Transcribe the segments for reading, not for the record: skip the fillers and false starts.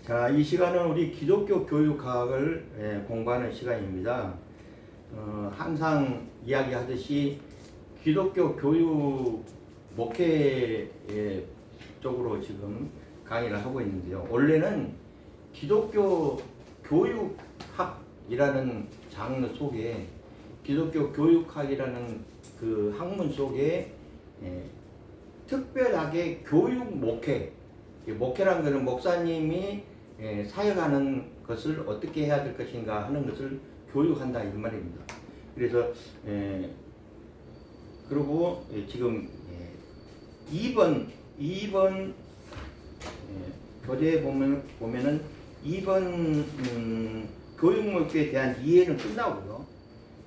자, 이 시간은 우리 기독교 교육학을 공부하는 시간입니다. 항상 이야기하듯이 기독교 교육 목회 쪽으로 지금 강의를 하고 있는데요. 원래는 기독교 교육학이라는 장르 속에 기독교 교육학이라는 그 학문 속에 특별하게 교육 목회, 목회라는 것은 목사님이 사역하는 것을 어떻게 해야 될 것인가 하는 것을 교육한다 이 말입니다. 그래서 그리고 지금 2번 교재에 보면은 2번 교육 목표에 대한 이해는 끝나고요.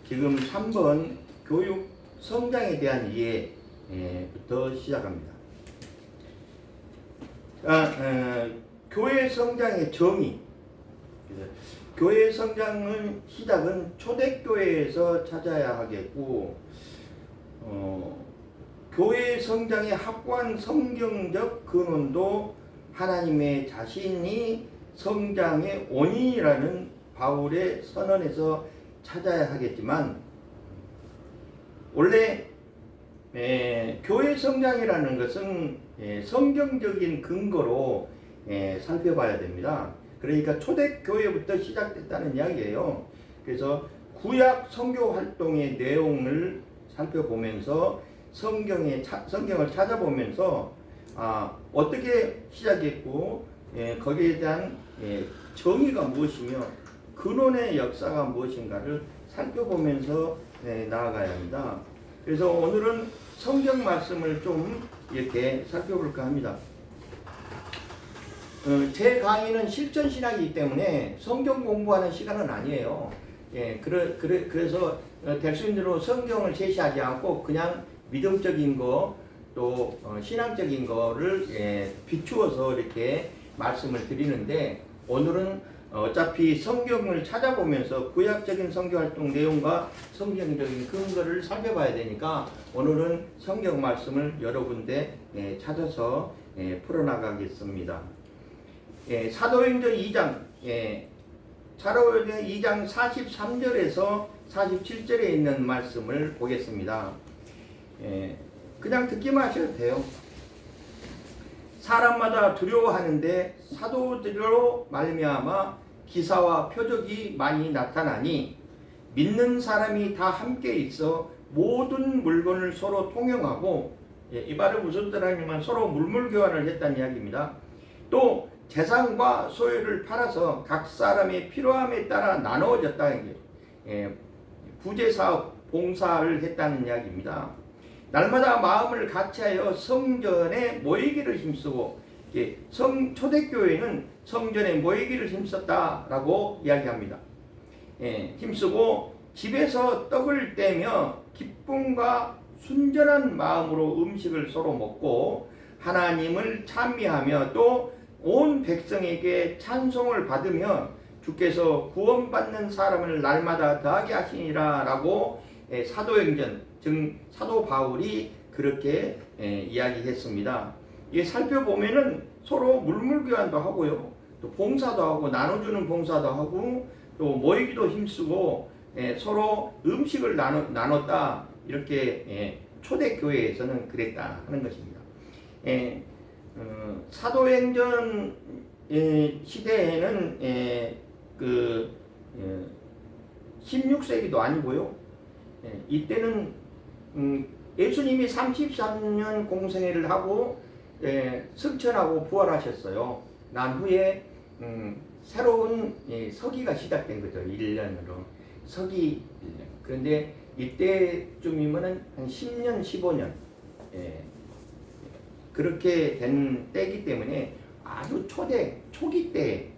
지금 3번 교육 성장에 대한 이해부터 시작합니다. 교회 성장의 정의. 교회 성장은 시작은 초대교회에서 찾아야 하겠고, 교회 성장의 확고한 성경적 근원도 하나님의 자신이 성장의 원인이라는 바울의 선언에서 찾아야 하겠지만, 원래 교회 성장이라는 것은 성경적인 근거로 살펴봐야 됩니다. 그러니까 초대교회부터 시작됐다는 이야기예요. 그래서 구약 선교 활동의 내용을 살펴보면서 성경을 찾아보면서 어떻게 시작했고 거기에 대한 정의가 무엇이며 근원의 역사가 무엇인가를 살펴보면서 나아가야 합니다. 그래서 오늘은 성경 말씀을 좀 이렇게 살펴볼까 합니다. 제 강의는 실전 신학이기 때문에 성경 공부하는 시간은 아니에요. 그래서 될 수 있는 대로 성경을 제시하지 않고 그냥 믿음적인 거 또 신앙적인 거를 비추어서 이렇게 말씀을 드리는데, 오늘은 어차피 성경을 찾아보면서 구약적인 선교활동 내용과 성경적인 근거를 살펴봐야 되니까 오늘은 성경 말씀을 여러 군데 찾아서 풀어나가겠습니다. 사도행전 2장 43절에서 47절에 있는 말씀을 보겠습니다. 그냥 듣기만 하셔도 돼요. 사람마다 두려워하는데 사도들로 말미암아 기사와 표적이 많이 나타나니 믿는 사람이 다 함께 있어 모든 물건을 서로 통용하고, 이 말은 무슨 뜻이냐면 서로 물물교환을 했다는 이야기입니다. 또 재산과 소유를 팔아서 각 사람의 필요함에 따라 나누어졌다. 구제사업, 봉사를 했다는 이야기입니다. 날마다 마음을 같이하여 성전에 모이기를 힘쓰고, 초대교회는 성전에 모이기를 힘썼다라고 이야기합니다. 힘쓰고 집에서 떡을 떼며 기쁨과 순전한 마음으로 음식을 서로 먹고 하나님을 찬미하며 또 온 백성에게 찬송을 받으며 주께서 구원받는 사람을 날마다 더하게 하시니라 라고 사도행전, 즉 사도 바울이 그렇게 이야기했습니다. 이게 살펴보면은 서로 물물교환도 하고요, 또 봉사도 하고 나눠주는 봉사도 하고 또 모이기도 힘쓰고 서로 음식을 나눴다, 이렇게 초대교회에서는 그랬다 하는 것입니다. 사도행전 시대에는 16세기도 아니고요. 이때는 예수님이 33년 공생애를 하고 승천하고 부활하셨어요. 난 후에 새로운 서기가 시작된 거죠. 1년으로 서기 1년. 그런데 이때쯤이면은 한 10년, 15년 그렇게 된 때이기 때문에 아주 초기 때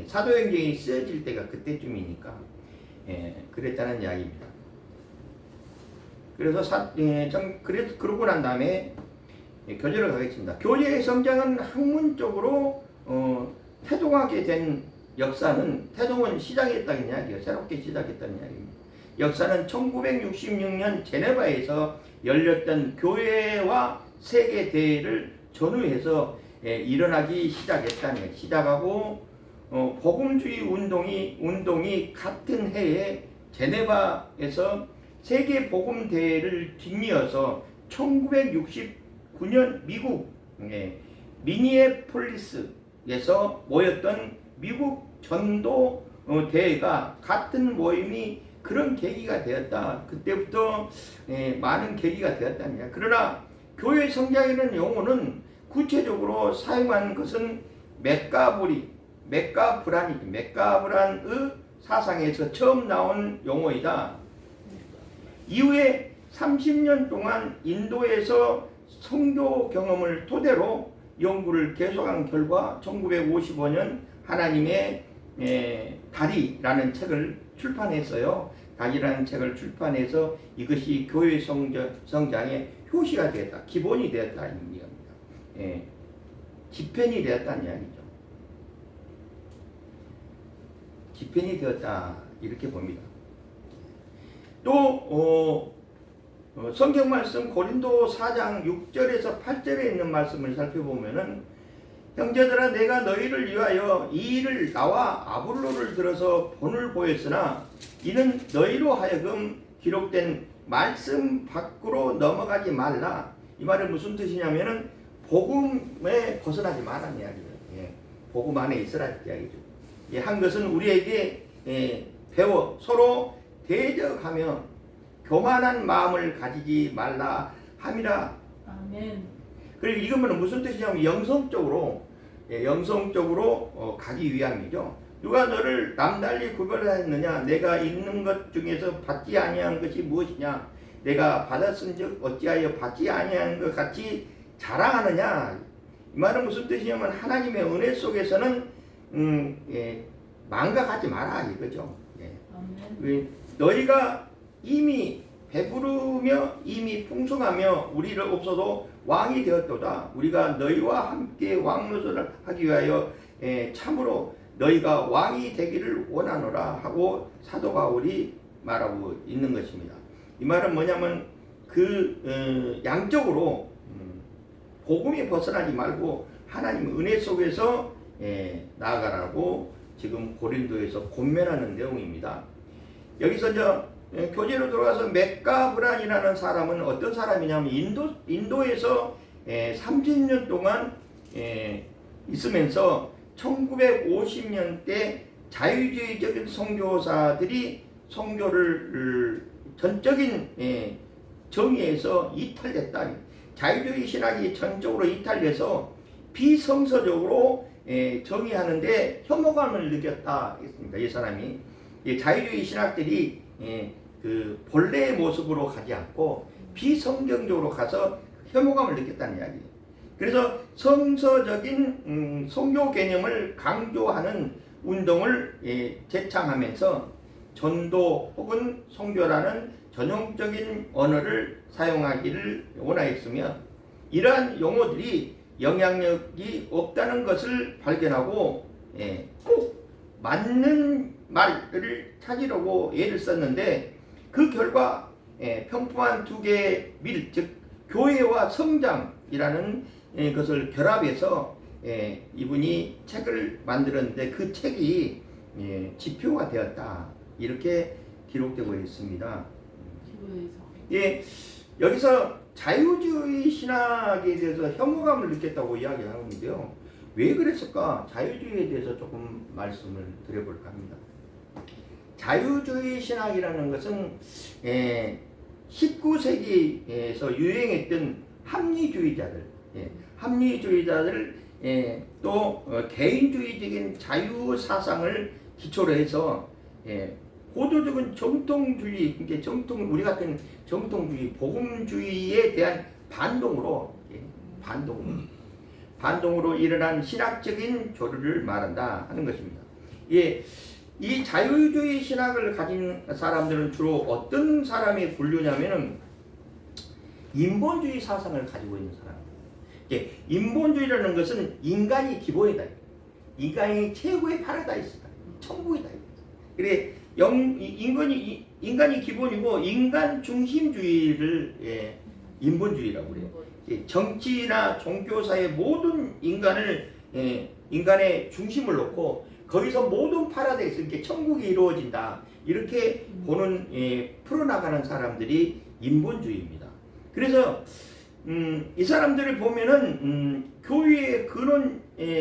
사도행전이 쓰여질 때가 그때쯤이니까 그랬다는 이야기입니다. 그래서 그래서 그러고 난 다음에 교재를 가겠습니다. 교재의 성장은 학문적으로 태동하게 된 역사는 태동은 시작했다는 이야기예요. 새롭게 시작했다는 이야기입니다. 역사는 1966년 제네바에서 열렸던 교회와 세계 대회를 전후해서 일어나기 시작했다는 거예요. 시작하고 복음주의 운동이 같은 해에 제네바에서 세계 복음 대회를 뒷이어서 1969년 미국 미니애폴리스에서 모였던 미국 전도 대회가 같은 모임이 그런 계기가 되었다. 그때부터 많은 계기가 되었다냐. 그러나 교회 성장이라는 용어는 구체적으로 사용한 것은 맥가브란의 사상에서 처음 나온 용어이다. 이후에 30년 동안 인도에서 선교 경험을 토대로 연구를 계속한 결과 1955년 하나님의 다리라는 책을 출판했어요. 다리라는 책을 출판해서 이것이 교회 성장의 효시가 되었다. 기본이 되었다. 이 얘기입니다. 지편이 되었다는 이야기죠. 지편이 되었다. 이렇게 봅니다. 또 성경 말씀 고린도 4장 6절에서 8절에 있는 말씀을 살펴보면은 형제들아 내가 너희를 위하여 이 일을 나와 아볼로를 들어서 본을 보였으나 이는 너희로 하여금 기록된 말씀 밖으로 넘어가지 말라. 이 말은 무슨 뜻이냐면은 복음에 벗어나지 말라는 이야기예요. 복음 안에 있으라 이야기죠. 한 것은 우리에게 배워 서로 대적하며 교만한 마음을 가지지 말라 함이라. 아멘. 그리고 이거는 무슨 뜻이냐면 영성적으로 가기 위함이죠. 누가 너를 남달리 구별하였느냐? 내가 있는 것 중에서 받지 아니한 것이 무엇이냐? 내가 받았은즉 어찌하여 받지 아니한 것 같이 자랑하느냐? 이 말은 무슨 뜻이냐면 하나님의 은혜 속에서는 망각하지 마라 이거죠. 아멘. 너희가 이미 배부르며 이미 풍성하며 우리를 없어도 왕이 되었도다. 우리가 너희와 함께 왕노릇을 하기 위하여 참으로 너희가 왕이 되기를 원하노라 하고 사도 바울이 말하고 있는 것입니다. 이 말은 뭐냐면 양적으로 복음이 벗어나지 말고 하나님 은혜 속에서 나아가라고 지금 고린도에서 권면하는 내용입니다. 여기서 교재로 들어가서 맥가브란이라는 사람은 어떤 사람이냐면 인도에서 30년 동안 있으면서 1950년대 자유주의적인 선교사들이 선교를 전적인 정의에서 이탈됐다. 자유주의 신학이 전적으로 이탈돼서 비성서적으로 정의하는데 혐오감을 느꼈다 했습니다. 이 사람이 자유주의 신학들이 그 본래의 모습으로 가지 않고 비성경적으로 가서 혐오감을 느꼈다는 이야기예요. 그래서 성서적인 선교 개념을 강조하는 운동을 제창하면서 전도 혹은 선교라는 전형적인 언어를 사용하기를 원하였으며 이러한 용어들이 영향력이 없다는 것을 발견하고 꼭 맞는 말을 찾으려고 애를 썼는데 그 결과 평범한 두 개의 밀, 즉 교회와 성장이라는 것을 결합해서 이분이 책을 만들었는데 그 책이 지표가 되었다. 이렇게 기록되고 있습니다. 여기서 자유주의 신학에 대해서 혐오감을 느꼈다고 이야기하고 있는데요. 왜 그랬을까? 자유주의에 대해서 조금 말씀을 드려볼까 합니다. 자유주의 신학이라는 것은 19세기에서 유행했던 합리주의자들, 또 개인주의적인 자유 사상을 기초로 해서 고도적인 정통주의, 우리 같은 정통주의, 복음주의에 대한 반동으로 일어난 신학적인 교류를 말한다 하는 것입니다. 이 자유주의 신학을 가진 사람들은 주로 어떤 사람이 분류냐면은 인본주의 사상을 가지고 있는 사람. 인본주의라는 것은 인간이 기본이다. 인간이 최고의 파라다이스다. 천국이다. 그래 인간이 기본이고 인간 중심주의를 인본주의라고 그래요. 정치나 종교사의 모든 인간의 중심을 놓고 거기서 모든 파라다이스, 이렇게 천국이 이루어진다. 이렇게 보는 풀어나가는 사람들이 인본주의입니다. 그래서 이 사람들을 보면은 교회의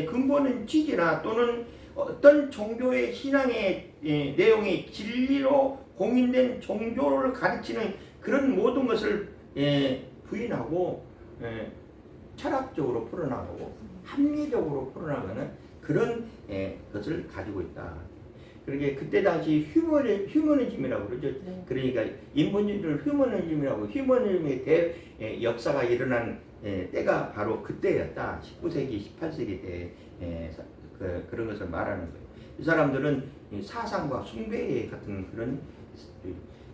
근본은 취지나 또는 어떤 종교의 신앙의 내용이 진리로 공인된 종교를 가르치는 그런 모든 것을 부인하고 철학적으로 풀어나가고 합리적으로 풀어나가는 그런 것을 가지고 있다. 그러게 그때 당시 휴머니즘이라고 그러죠. 네. 그러니까 인본주의를 휴머니즘이라고, 휴머니즘의 역사가 일어난 때가 바로 그때였다. 19세기, 18세기 때 그런 것을 말하는 거예요. 이 사람들은 사상과 숭배 같은 그런.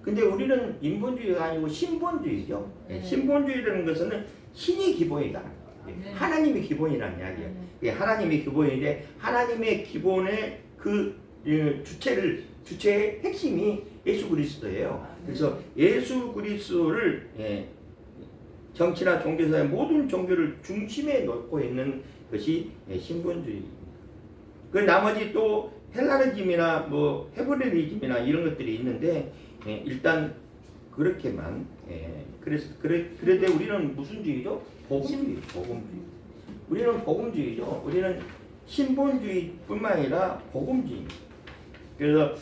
근데 우리는 인본주의가 아니고 신본주의죠. 네. 신본주의라는 것은 신이 기본이다. 네. 하나님이 기본이라는 이야기예요. 하나님이 기본인데 하나님의 기본의 그 주체의 핵심이 예수 그리스도예요. 그래서 예수 그리스도를 정치나 종교사의 모든 종교를 중심에 놓고 있는 것이 신본주의입니다. 그 나머지 또 헬라니즘이나 뭐 헤브레니즘이나 이런 것들이 있는데 일단 그렇게만 그런데 우리는 무슨 주의죠? 복음주의. 우리는 복음주의죠. 우리는 신본주의뿐만 아니라 복음주의입니다. 그래서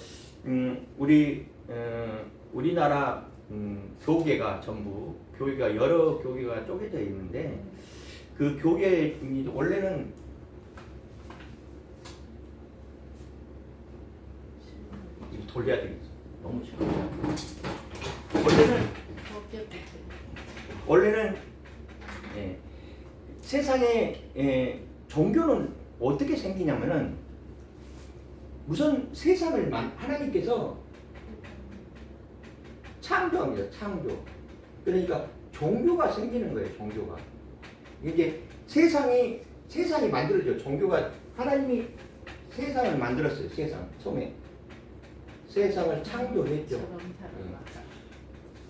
우리나라 교계가 전부 여러 교계가 쪼개져 있는데 그 교계 원래는 돌려야 되겠어. 너무 싫어. 원래는 세상에 종교는 어떻게 생기냐면은 우선 세상을 하나님께서 창조합니다. 창조. 그러니까 종교가 생기는 거예요. 종교가. 이게 세상이 만들어져. 종교가 하나님이 세상을 만들었어요. 세상 처음에 세상을 창조했죠.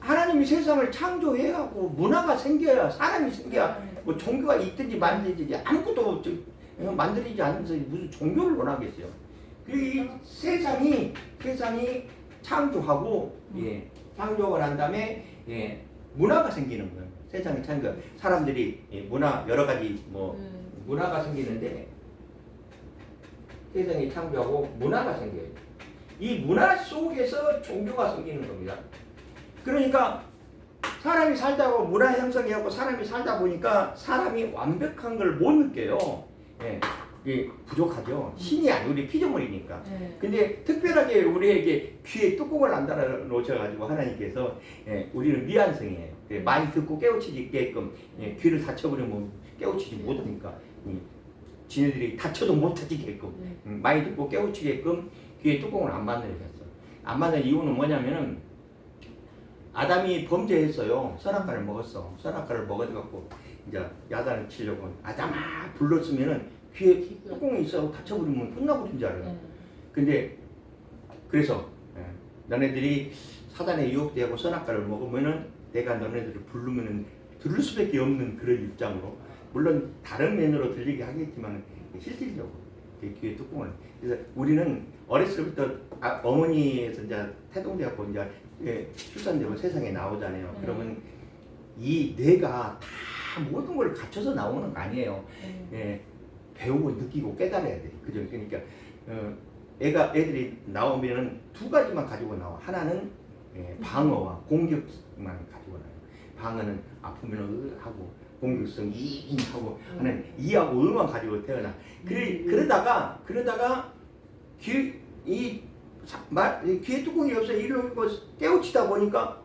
하나님이 세상을 창조해갖고 문화가 생겨야 사람이 생겨야 뭐 종교가 있든지 말든지 아무것도 만들어지지 않으면서 무슨 종교를 원하겠어요. 이 세상이 창조하고 창조를 한 다음에 문화가 생기는 거예요. 세상이 창조. 사람들이 문화 여러 가지 문화가 생기는데 세상이 창조하고 문화가 생겨요. 이 문화 속에서 종교가 생기는 겁니다. 그러니까 사람이 살다가 문화 형성해갖고 사람이 살다 보니까 사람이 완벽한 걸 못 느껴요. 부족하죠. 신이 아니고 우리 피조물이니까. 근데 특별하게 우리에게 귀에 뚜껑을 안 달아 놓으셔가지고 하나님께서 우리는 미완성이에요. 많이 듣고 깨우치게끔 귀를 닫혀버리면 깨우치지 못하니까 지네들이 닫혀도 못하게끔 많이 듣고 깨우치게끔 귀에 뚜껑을 안 만들어졌어. 안 만든 이유는 뭐냐면은 아담이 범죄했어요. 선악과를 먹었어. 선악과를 먹어갖고 이제 야단을 치려고 아담아 불렀으면은 귀에 뚜껑이 있어 닫혀버리면 끝나버린 줄 알아요. 근데 그래서 너네들이 사단에 유혹되고 선악과를 먹으면은 내가 너네들을 부르면은 들을 수밖에 없는 그런 입장으로, 물론 다른 면으로 들리게 하겠지만 실질적으로 귀에 뚜껑을. 그래서 우리는 어렸을 때부터 어머니에서 이제 태동돼갖고 이제 출산되고 세상에 나오잖아요. 그러면 이 뇌가 다 모든 걸 갖춰서 나오는 거 아니에요. 배우고 느끼고 깨달아야 돼. 그죠? 그러니까 애들이 나오면은 두 가지만 가지고 나와. 하나는 방어와 공격만 가지고 나와요. 방어는 아프면 하고 공격성 하고 하는 이하고 의만 가지고 태어나. 그러다가 귀에 뚜껑이 없어 일로 깨우치다 보니까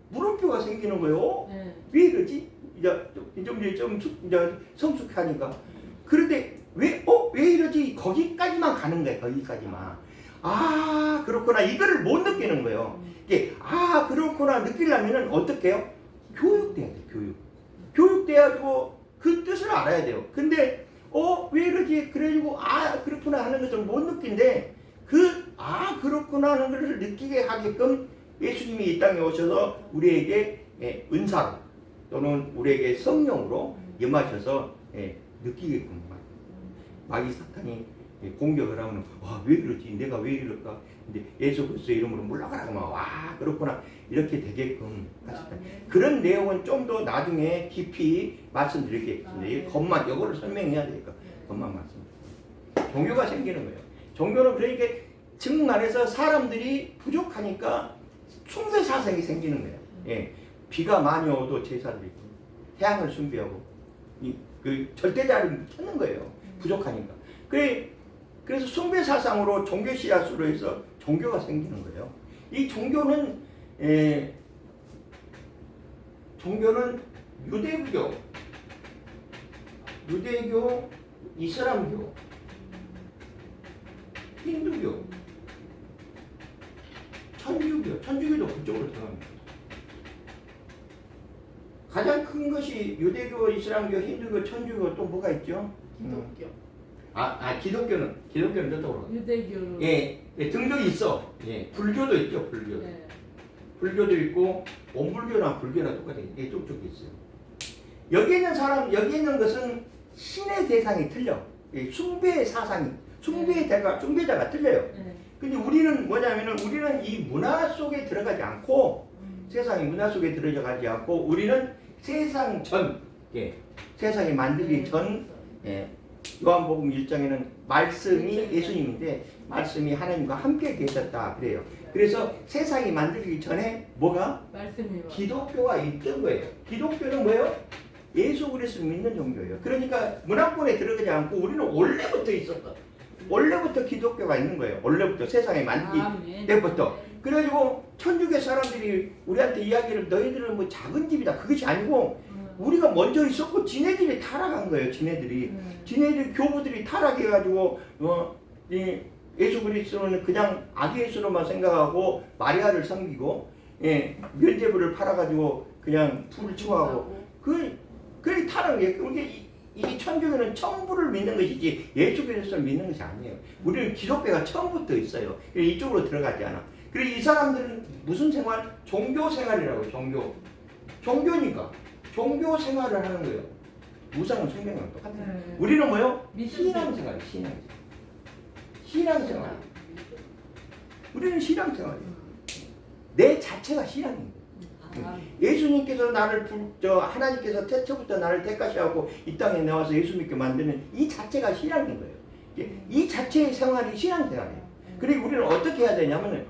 물음표가 생기는 거예요. 왜 이러지? 이제 성숙하니까. 그런데 왜 이러지? 거기까지만 가는 거야. 거기까지만. 아 그렇구나. 이거를 못 느끼는 거예요. 이게 그렇구나 느끼려면은 어떻게 해요? 교육돼야 돼. 교육돼가지고 그 뜻을 알아야 돼요. 근데 왜 이러지? 그래가지고 그렇구나 하는 것을 못 느낀데 그렇구나 하는 것을 느끼게 하게끔 예수님이 이 땅에 오셔서 우리에게 은사로 또는 우리에게 성령으로 임하셔서 느끼게끔 마귀 사탄이 공격을 하면 왜 이러지? 내가 왜 이럴까? 근데 예수 그리스도 이름으로 물러가라고 와 그렇구나 이렇게 되게끔 하셨다. 그런 내용은 좀 더 나중에 깊이 말씀드리겠습니다. 이 것만 이거를 설명해야 되니까 것만 말씀. 종교가 생기는 거예요. 종교는 그러니까 정말해서 사람들이 부족하니까 숭배 사상이 생기는 거예요. 예, 비가 많이 오도 제사드리고 태양을 숭배하고 그 절대자를 찾는 거예요. 부족하니까. 그래서 숭배 사상으로 종교 씨앗으로 해서 종교가 생기는 거예요. 이 종교는 유대교, 이슬람교, 힌두교, 천주교도 그쪽으로 들어갑니다. 가장 큰 것이 유대교, 이슬람교, 힌두교, 천주교 또 뭐가 있죠? 기독교. 기독교는 저쪽으로 가요. 유대교. 예, 등등이 있어. 예, 불교도 있죠, 불교. 네. 불교도 있고 원불교나 불교나 똑같아요. 이게 쭉쭉 있어요. 여기 있는 것은 신의 대상이 틀려. 숭배 사상이, 숭배자가 틀려요. 네. 근데 우리는 뭐냐면은 우리는 이 문화 속에 들어가지 않고 세상의 문화 속에 들어가지 않고 우리는 세상 전, 세상이 만들기 전, 요한복음 1장에는 말씀이 예수님인데 말씀이 하나님과 함께 계셨다 그래요. 그래서 세상이 만들기 전에 뭐가? 말씀이 기독교가 있던 거예요. 기독교는 뭐예요? 예수 그리스도를 믿는 종교예요. 그러니까 문화권에 들어가지 않고 우리는 원래부터 있었다. 원래부터 기독교가 있는 거예요. 원래부터 세상에 만들기 때부터. 그래가지고 천주교 사람들이 우리한테 이야기를 너희들은 뭐 작은 집이다. 그것이 아니고 우리가 먼저 있었고 지네들이 타락한 거예요. 지네들 교부들이 타락해가지고 예수 그리스도는 그냥 아기 예수로만 생각하고 마리아를 섬기고 면제부를 팔아가지고 그냥 불을 치워하고 그 타락이에요. 그러니까 이 천주교는 천부를 믿는 것이지 예수 그리스도를 믿는 것이 아니에요. 우리는 기독교가 처음부터 있어요. 이쪽으로 들어가지 않아. 그리고 이 사람들은 무슨 생활? 종교 생활이라고. 종교니까 종교 생활을 하는 거예요. 우상은 성경이랑 똑같아요. 우리는 뭐요? 신앙생활. 신앙생활. 우리는 신앙생활이에요. 내 자체가 신앙입니다. 예수님께서 하나님께서 태초부터 나를 택하시고 이 땅에 나와서 예수 믿게 만드는 이 자체가 신앙인 거예요. 이 자체의 생활이 신앙생활이에요. 그리고 우리는 어떻게 해야 되냐면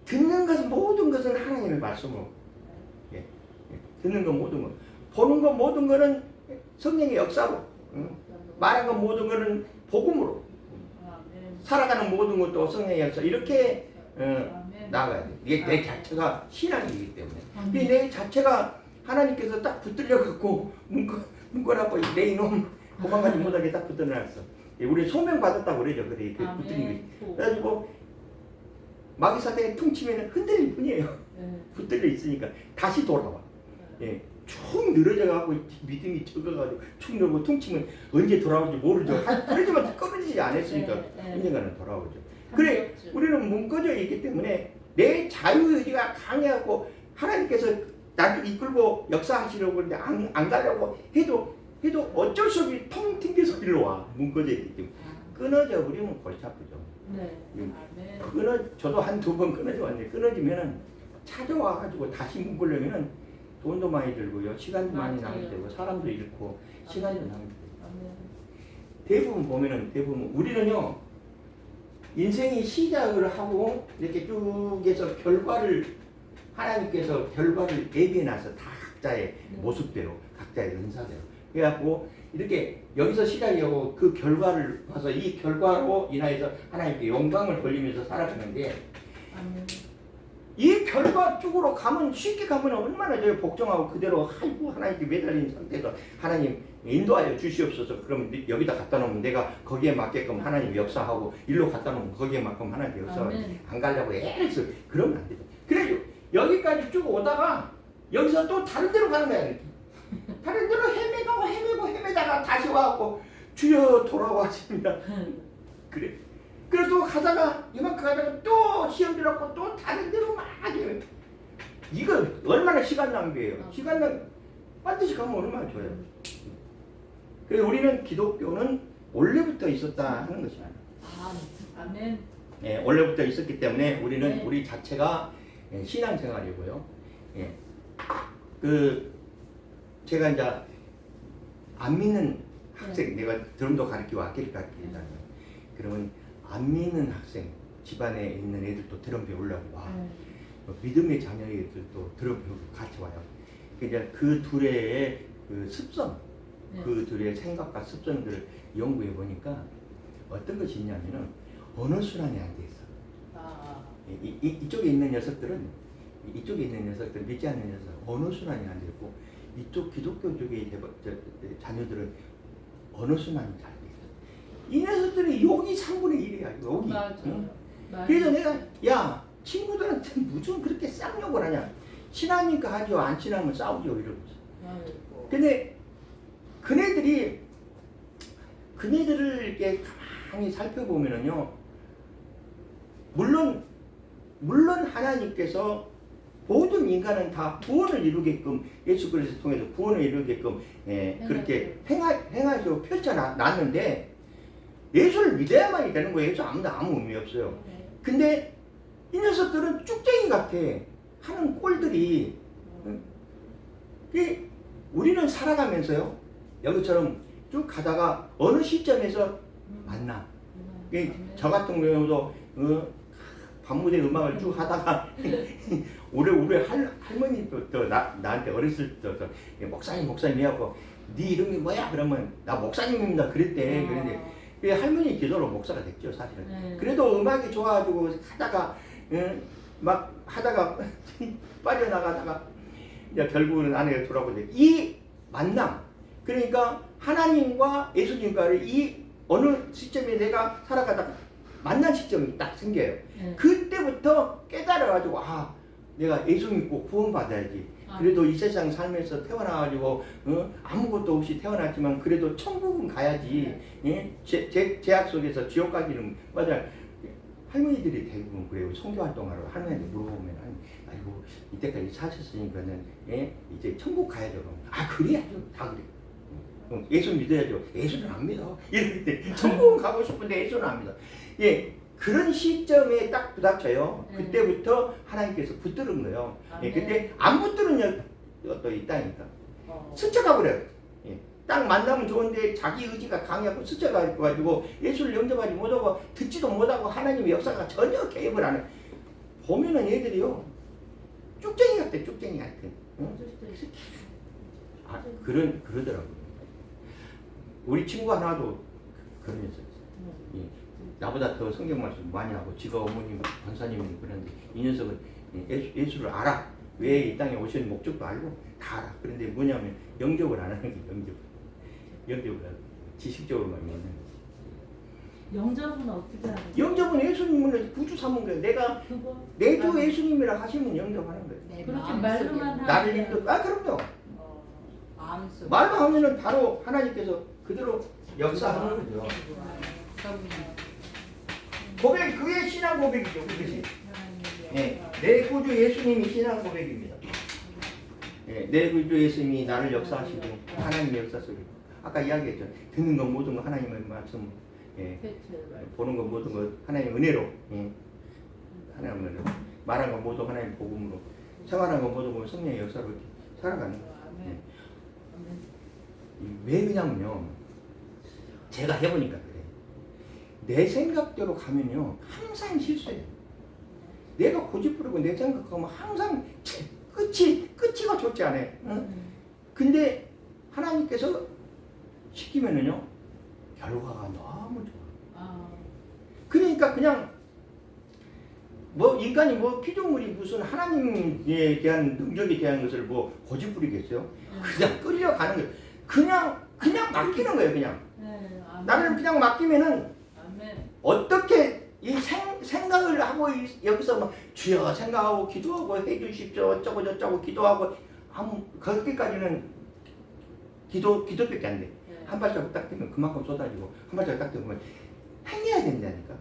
듣는 것은 모든 것은 하나님의 말씀으로 듣는 것 모든 것 보는 것 모든 것은 성령의 역사로 말한 것 모든 것은 복음으로 살아가는 모든 것도 성령의 역사 이렇게 나가야 돼. 이게 내 자체가 신앙이기 때문에. 내 자체가 하나님께서 딱 붙들려 갖고 문고라고 내 이놈 도망가지 못하게 딱 붙들어놨어. 우리 소명 받았다고 그러죠. 그래 붙들린 거지. 그래가지고 마귀사대에 퉁치면 흔들릴 뿐이에요. 붙들려 있으니까 다시 돌아와. 축 늘어져가고 믿음이 적어가지고 축 늘고 퉁치면 언제 돌아올지 모르죠. 그러지만 끊어지지 않았으니까 언젠가는 돌아오죠. 그래 우리는 문꺼져 있기 때문에 내 자유의지가 강해갖고 하나님께서 나를 이끌고 역사하시려고 그러는데 안 가려고 해도 어쩔 수 없이 통 튕겨서 일로 와. 문꺼져 있기 때문에 끊어져 버리면 골치 아프죠. 저도 한두 번 끊어져 왔는데 끊어지면은 찾아와가지고 다시 묶으려면은 돈도 많이 들고요, 시간도 많이 낭비되고 사람도 잃고 시간도 낭비되고. 대부분 보면은 우리는요 인생이 시작을 하고 이렇게 쭉 해서 하나님께서 결과를 예비해놔서 다 각자의 모습대로 각자의 은사대로 그래갖고 이렇게 여기서 시작하고 그 결과를 봐서 이 결과로 인하여서 하나님께 영광을 돌리면서 살아가는데 이 결과 쪽으로 가면 쉽게 가면 얼마나 복종하고 그대로 하나님께 매달린 상태에서 하나님 인도하여 주시옵소서. 그럼 여기다 갖다 놓으면 내가 거기에 맞게끔 하나님 역사하고 일로 갖다 놓으면 거기에 맞게끔 하나님 역사하고 안 가려고 애를 써. 그러면 안 되죠. 그래서 여기까지 쭉 오다가 여기서 또 다른 데로 가는 거야. 다른 데로 헤매다가 다시 와갖고 주여 돌아왔습니다. 그래. 그래서 또 가다가 이만큼 가다가 또 시험 들었고 또 다른 데로 막 해요. 이거 얼마나 시간 낭비예요. 시간 낭비 반드시 가면 얼마나 좋아요. 그래서 우리는 기독교는 원래부터 있었다 하는 것이 아니에요. 아멘. 예, 원래부터 있었기 때문에 우리는 네. 우리 자체가 신앙생활이고요. 예, 그 제가 이제 안 믿는 학생, 내가 드럼도 가르치고 악기를 가르치잖아요. 그러면 안 믿는 학생, 집안에 있는 애들도 드럼 배우려고 와. 믿음의 자녀의 애들도 드럼 배우고 같이 와요. 그러니까 그 둘의 그 습성, 그 둘의 생각과 습성들을 연구해 보니까 어떤 것이 있냐면은 어느 순환이 안 돼 있어. 이쪽에 있는 녀석들은 믿지 않는 녀석 어느 순환이 안 되고 이쪽 기독교 쪽의 자녀들은 어느 순환이 잘 돼 있어. 이 녀석들이 여기 3분의 1이야. 여기. 맞아. 응? 맞아. 그래서 내가 야 친구들한테 무슨 그렇게 쌍욕을 하냐. 친하니까 하죠. 안 친하면 싸우죠. 이러고 있어. 아이고. 근데 그네들을 이렇게 가만히 살펴보면은요, 물론 하나님께서 모든 인간은 다 구원을 이루게끔 예수 그리스도 통해서 구원을 이루게끔 그렇게 행하시고 펼쳐놨는데 예수를 믿어야만이 되는 거예요. 예수 아무 의미 없어요. 근데 이 녀석들은 쭉쟁이 같아. 하는 꼴들이. 우리는 살아가면서요, 여기처럼 쭉 가다가 어느 시점에서 만나. 저 같은 경우도 밤무대 음악을 쭉 하다가 우리 할머니부터 나한테 어렸을 때부터 목사님 해갖고 네 이름이 뭐야? 그러면 나 목사님입니다. 그랬대. 그런데 할머니 기도로 목사가 됐죠, 사실은. 그래도 음악이 좋아가지고 막 하다가 빠져나가다가 이제 결국은 아내가 돌아오는데 이 만남, 그러니까 하나님과 예수님과를 이 어느 시점에 내가 살아가다가 만난 시점이 딱 생겨요. 그때부터 깨달아가지고 내가 예수 믿고 구원받아야지. 그래도 이 세상 살면서 태어나가지고 아무것도 없이 태어났지만 그래도 천국은 가야지. 제약 속에서 지옥 가기는 맞아요. 할머니들이 대부분 그래요. 선교 활동하러 할머니한테 물어보면 아이고 이때까지 사셨으니까는 이제 천국 가야죠. 그래야죠. 다 그래. 예수 믿어야죠. 예수는 안 믿어. 이럴 때 천국은 가고 싶은데 예수는 안 믿어. 그런 시점에 딱 부닥쳐요. 그때부터 하나님께서 붙들은 거예요. 그때 안 붙들은 것도 있다니까. 스쳐가 버려요. 딱 만나면 좋은데 자기 의지가 강해갖고 스쳐가 가지고 예수를 영접하지 못하고 듣지도 못하고 하나님의 역사가 전혀 개입을 안 해. 보면은 애들이요, 쭉쟁이 같아. 쭉쟁이 같은. 그러더라고요. 우리 친구 하나도 그런 녀석 있어요. 나보다 더 성경 말씀 많이 하고 지가 어머님 권사님이 그런데 이 녀석은 예수를 알아. 왜 이 땅에 오신 목적도 알고 다 알아. 그런데 뭐냐면 영접을 안 하는 게 영접을 하고 지식적으로만 믿는 거지. 영접은 어떻게 하는 거야? 영접은 예수님을 구주 삼은 거예요. 내가 내 주 예수님이라 하시면 영접하는 거예요. 그렇게 말로만 하는 나를 인도 그럼요. 말로 하면은 바로 하나님께서 그대로 역사하는 거죠. 고백, 그게 신앙 고백이죠. 그것이. 내 구주 예수님이 신앙 고백입니다. 내 구주 예수님이 나를 역사하시고 하나님의 역사 속에 아까 이야기했죠. 듣는 건 모든 거 하나님의 말씀, 보는 건 모든 거 하나님의 은혜로, 하나님의 은혜로, 말한 건 모두 하나님의 복음으로, 생활한 건 모두 성령의 역사로 살아가는 거예요. 왜 그러냐면요, 제가 해보니까 그래. 내 생각대로 가면요 항상 실수해요. 내가 고집부리고 내 생각하면 항상 끝이가 좋지 않아요. 근데 하나님께서 시키면은요 결과가 너무 좋아. 그러니까 그냥 인간이 피조물이 무슨 하나님에 대한 능력에 대한 것을 고집부리겠어요? 그냥 끌려가는 거예요. 그냥 맡기는 거예요. 그냥 나를 그냥 맡기면은 어떻게 이 생각을 하고 여기서 주여 생각하고 기도하고 해주십시오 어쩌고 저쩌고 기도하고 거기까지는 기도밖에 안 돼. 한 발자국 딱 되면 그만큼 쏟아지고 한 발자국 딱 되면 행해야 된다니까.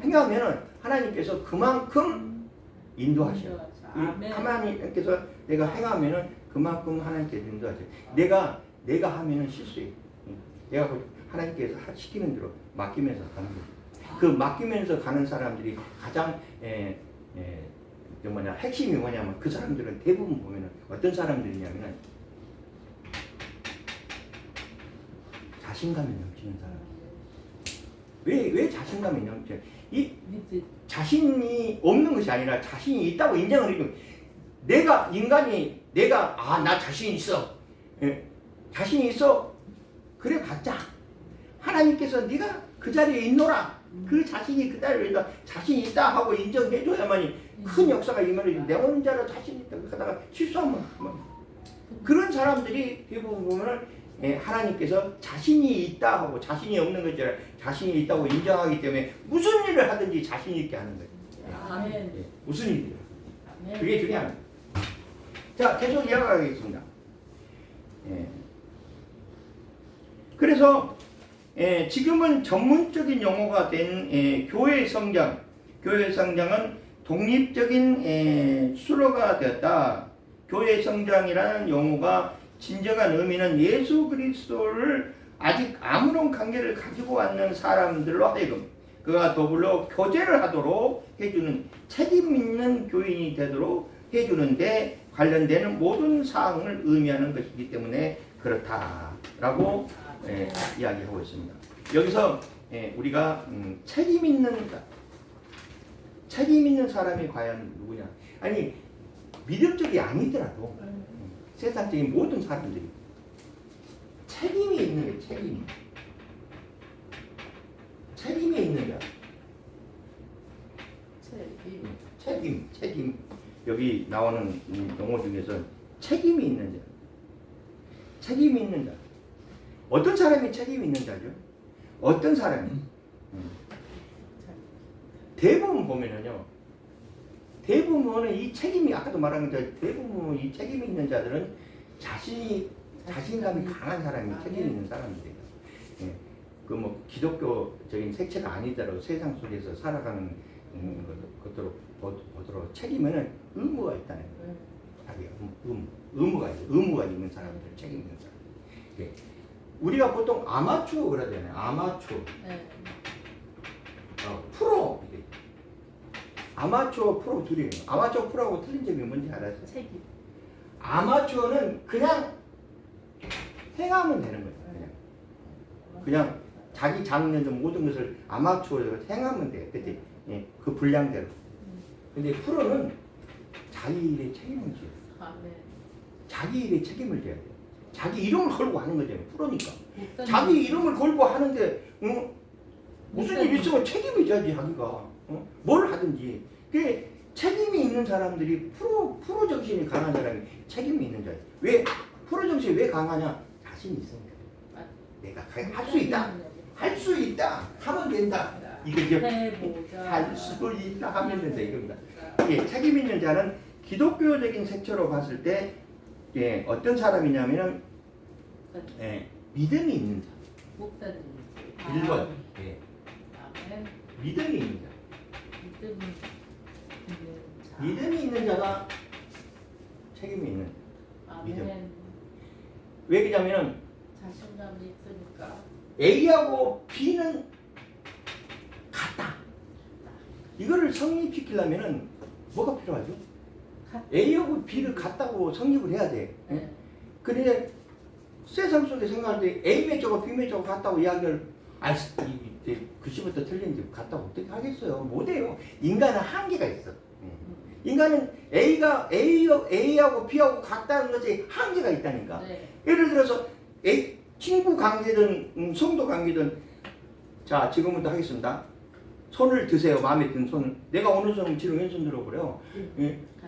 행하면은 하나님께서 그만큼 인도하셔요. 하나님께서 내가 행하면은 그만큼 하나님께서 인도하셔요. 내가 하면은 실수해요. 내가 하나님께서 시키는 대로 맡기면서 가는 거예요. 그 맡기면서 가는 사람들이 가장 핵심이 뭐냐면 그 사람들은 대부분 보면은 어떤 사람들이냐면은 자신감이 넘치는 사람. 왜 자신감이 넘쳐? 이 믿지. 자신이 없는 것이 아니라 자신이 있다고 인정을 해주고 내가 인간이 내가 나 자신 있어. 자신이 있어. 그래 봤자 하나님께서 네가 그 자리에 있노라. 그 자신이 그 자리에 있다. 자신이 있다 하고 인정해줘야만이 큰 역사가 일어나지. 내 혼자로 자신 있다. 그러다가 실수하면 그런 사람들이 대부분 보면은 하나님께서 자신이 있다 하고 자신이 없는 것이 아니라 자신이 있다고 인정하기 때문에 무슨 일을 하든지 자신 있게 하는 거예요. 아멘. 무슨 일이요? 아멘. 그게 중요합니다. 자, 계속 이어가겠습니다. 그래서 지금은 전문적인 용어가 된 교회 성장. 교회 성장은 독립적인 수로가 되었다. 교회 성장이라는 용어가 진정한 의미는 예수 그리스도를 아직 아무런 관계를 가지고 않는 사람들로 하여금 그가 더불어 교제를 하도록 해주는 책임 있는 교인이 되도록 해주는데 관련되는 모든 사항을 의미하는 것이기 때문에 그렇다라고 이야기하고 있습니다. 여기서 우리가 책임 있는 사람이 과연 누구냐? 아니 믿음적이 아니더라도 세상적인 모든 사람들이 책임이 있는 게 책임이 있는 자. 책임. 여기 나오는 용어 중에서 책임이 있는 자. 책임이 있는 자. 어떤 사람이 책임이 있는 자죠? 어떤 사람이? 대부분 보면은요. 대부분은 이 책임이 아까도 말한 것처럼 대부분 이 책임이 있는 자들은 자신감이 강한 사람이 책임 있는 사람들이에요. 그 뭐 기독교적인 색채가 아니더라도 세상 속에서 살아가는 것으로 보도록 책임에는 의무가 있다는 거예요. 의무가 있는 사람들, 책임 있는 사람. 우리가 보통 아마추어 그러잖아요. 아마추어. 프로. 아마추어 프로 둘이에요. 아마추어 프로하고 틀린 점이 뭔지 알아요? 책임. 아마추어는 그냥 행하면 되는 거예요. 그냥 자기 장르는 모든 것을 아마추어로 행하면 돼요. 그때 그 분량대로. 근데 프로는 자기 일에 책임을 져요. 자기 일에 책임을 져야 돼요. 자기 이름을 걸고 하는 거잖아요. 프로니까. 자기 이름을 걸고 하는데 무슨 일 있으면 책임이 져야지 자기가. 뭘 하든지. 그 책임이 있는 사람들이 프로 정신이 강한 사람이 책임이 있는 자예요. 왜 프로 정신이 왜 강하냐? 자신이 있으니까. 내가 할 수 있다. 하면 된다. 이거 이제 할 수 있다 하면 된다 이겁니다. 책임 있는 자는 기독교적인 색채로 봤을 때 어떤 사람이냐면은 믿음이 있는 자. 목사님. 1번. 믿음이 있는 자. 믿음이 있는 자가 책임이 있는 믿음. 왜 그러냐면은 자신감이 있으니까. A하고 B는 같다. 이거를 성립시키려면은 뭐가 필요하죠? A하고 B를 같다고 성립을 해야 돼. 그런데 세상 속에 생각할 때 A 매조가 B 매조가 같다고 이야기를 글씨부터 틀린지 같다고 어떻게 하겠어요? 못해요. 인간은 한계가 있어. 인간은 A하고 B하고 같다는 것이 한계가 있다니까. 예를 들어서 친구 관계든 성도 관계든 자 지금부터 하겠습니다. 손을 드세요. 마음에 든 손. 내가 어느 손은 지금 왼손 들어버려.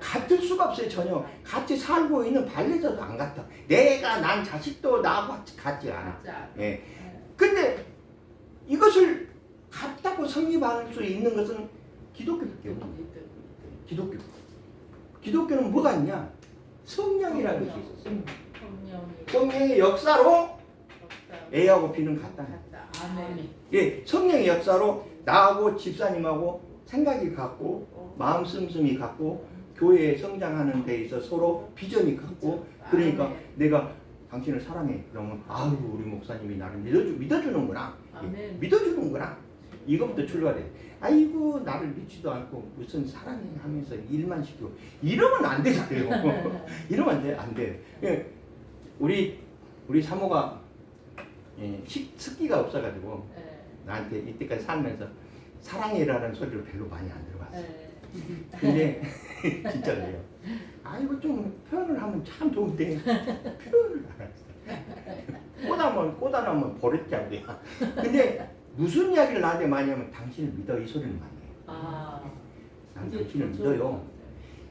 같을 수가 없어요. 전혀. 같이 살고 있는 반려자도 안 같아. 난 자식도 나하고 같지 않아. 근데 이것을 같다고 성립할 수 있는 것은 기독교밖에 없는 거예요. 기독교는 뭐가 있냐? 성령이라는 것이 있어. 성령의 역사로 A하고 B는 같다. 성령의 역사로 나하고 집사님하고 생각이 같고 마음 씀씀이 같고 교회에 성장하는 데 있어 서로 비전이 같고 그러니까 내가 당신을 사랑해. 그러면 우리 목사님이 나를 믿어주는구나. 믿어주는구나. 이거부터 출발해. 아이고 나를 믿지도 않고 무슨 사랑해 하면서 일만 시키고 이러면 안 되잖아요. 이러면 안 돼, 안 돼. 예, 우리 사모가 습기가 없어가지고 네. 나한테 이때까지 살면서 사랑해라는 소리를 별로 많이 안 들어봤어. 네. 근데 진짜 그래요. 아이고 좀 표현을 하면 참 좋은데 표현을 안 했어. 꽃하면 버릇자고야. 근데 무슨 이야기를 나한테 많이 하면 당신을 믿어 이 소리를 많이 해요. 아, 난 이게 당신을 더 좋은 것 믿어요. 같아요.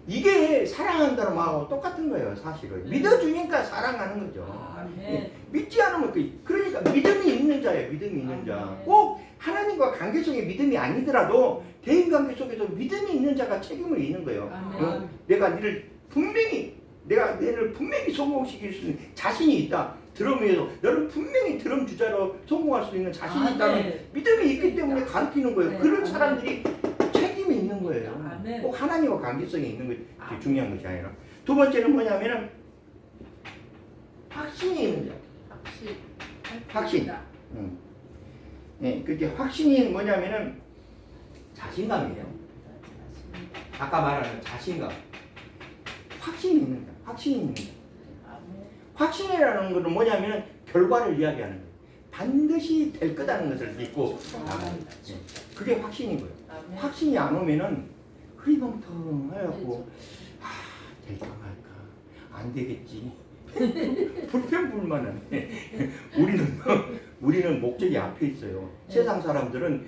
이게 사랑한다는 말하고 똑같은 거예요, 사실은. 믿어주니까 사랑하는 거죠. 아멘. 믿지 않으면 그러니까 믿음이 있는 자예요, 믿음이 있는 자. 아멘. 꼭 하나님과 관계 속에 믿음이 아니더라도 대인 관계 속에서 믿음이 있는 자가 책임을 있는 거예요. 아멘. 내가 너를 분명히 성공시킬 수 있는 자신이 있다. 드럼에서 너를 분명히 드럼 주자로 성공할 수 있는 자신이 있다는 믿음이 있기 때문에 가르치는 거예요. 네. 그런 사람들이 책임이 있는 거예요. 아멘. 꼭 하나님과 관계성이 있는 것이 아멘. 중요한 것이 아니라. 두 번째는 뭐냐면은 확신이 있는 자. 확신. 그게 확신이 뭐냐면은 자신감이에요. 아까 말하는 자신감. 확신이 있는 자. 확신이 있는 자. 확신이라는 것은 뭐냐면 결과를 이야기하는 거예요. 반드시 될 거다는 것을 믿고 나가는 거예요. 그게 확신인 거예요. 확신이 안 오면은 흐리멍텅 해갖고 될까 말까 안 되겠지. 불평불만은 우리는 목적이 앞에 있어요. 세상 사람들은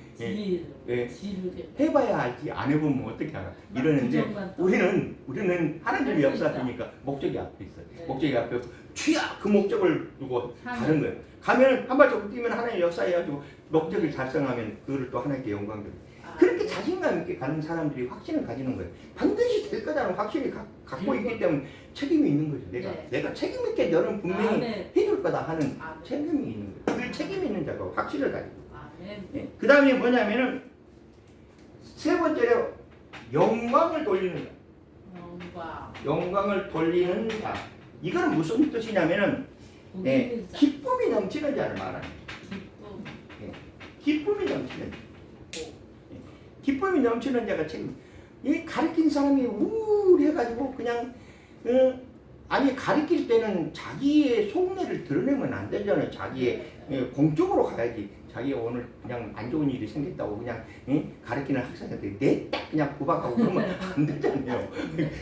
해봐야 알지 안 해보면 어떻게 알아? 이러는데 우리는 하나님의 역사니까 목적이 앞에 있어요. 네. 목적이 앞에 취야 그 목적을 두고 가는 거예요. 가면 한 발자국 뛰면 하나님의 역사해가지고 목적을 달성하면 그거를 또 하나님께 영광 드려요. 그렇게 자신감 있게 가는 사람들이 확신을 가지는 거예요. 반드시 될 거다는 확신이 갖고 있기 때문에 책임이 있는 거죠. 내가 책임 있게 너는 분명히 해줄 거다 하는 책임이 있는 거예요. 그 책임 있는 자가 확신을 가지고. 그 다음에 뭐냐면은 세 번째로 영광을 돌리는 자. 영광을 돌리는 자. 이건 무슨 뜻이냐면은 기쁨이 넘치는 자를 말하는 거예요. 기쁨이 넘치는 자. 기쁨이 넘치는 자가 책임. 이 가르친 사람이 우울해가지고 그냥 아니 가르칠 때는 자기의 속내를 드러내면 안 되잖아요. 자기의 공적으로 가야지. 자기가 오늘 그냥 안 좋은 일이 생겼다고 그냥 가르치는 학생한테 냈다 그냥 구박하고 그러면 안 되잖아요.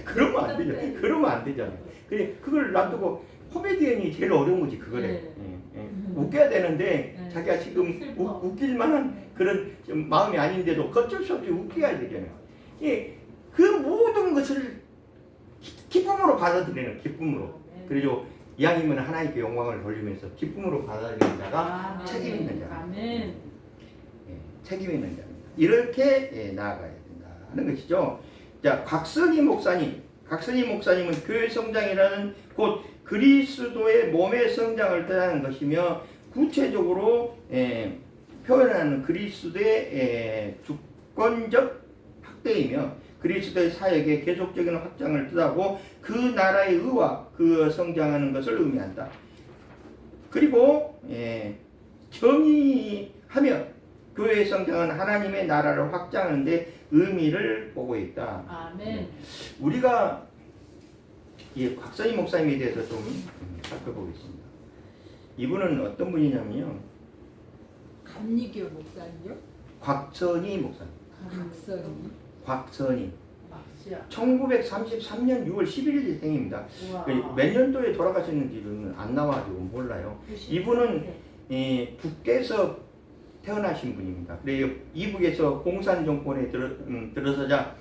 그러면 안 되잖아요. 그러면 안 되잖아요. 그래 그걸 놔두고 코미디언이 제일 어려운 거지 그거래. 웃겨야 되는데 자기가 지금 웃길 만한 그런 좀 마음이 아닌데도 어쩔 수 없이 웃겨야 되잖아요. 그 모든 것을 기쁨으로 받아들이는 기쁨으로. 그리고 이왕이면 하나님께 영광을 돌리면서 기쁨으로 받아들이는 자가 책임 있는 자. 책임 있는 자. 이렇게 나아가야 된다는 것이죠. 자, 각선희 목사님은 교회 성장이라는 곧 그리스도의 몸의 성장을 뜻하는 것이며 구체적으로 표현하는 그리스도의 주권적 확대이며 그리스도의 사역의 계속적인 확장을 뜻하고 그 나라의 의와 그 성장하는 것을 의미한다. 그리고 정의하며 교회의 성장은 하나님의 나라를 확장하는 데 의미를 보고 있다. 아멘. 우리가 이 곽선희 목사님에 대해서 좀 살펴보겠습니다. 이분은 어떤 분이냐면요. 감리교 목사님요? 곽선희 목사님. 곽선희. 1933년 6월 11일 생입니다. 몇 년도에 돌아가셨는지는 안 나와가지고 몰라요. 이분은 북에서 태어나신 분입니다. 그래요. 이북에서 공산 정권에 들어서자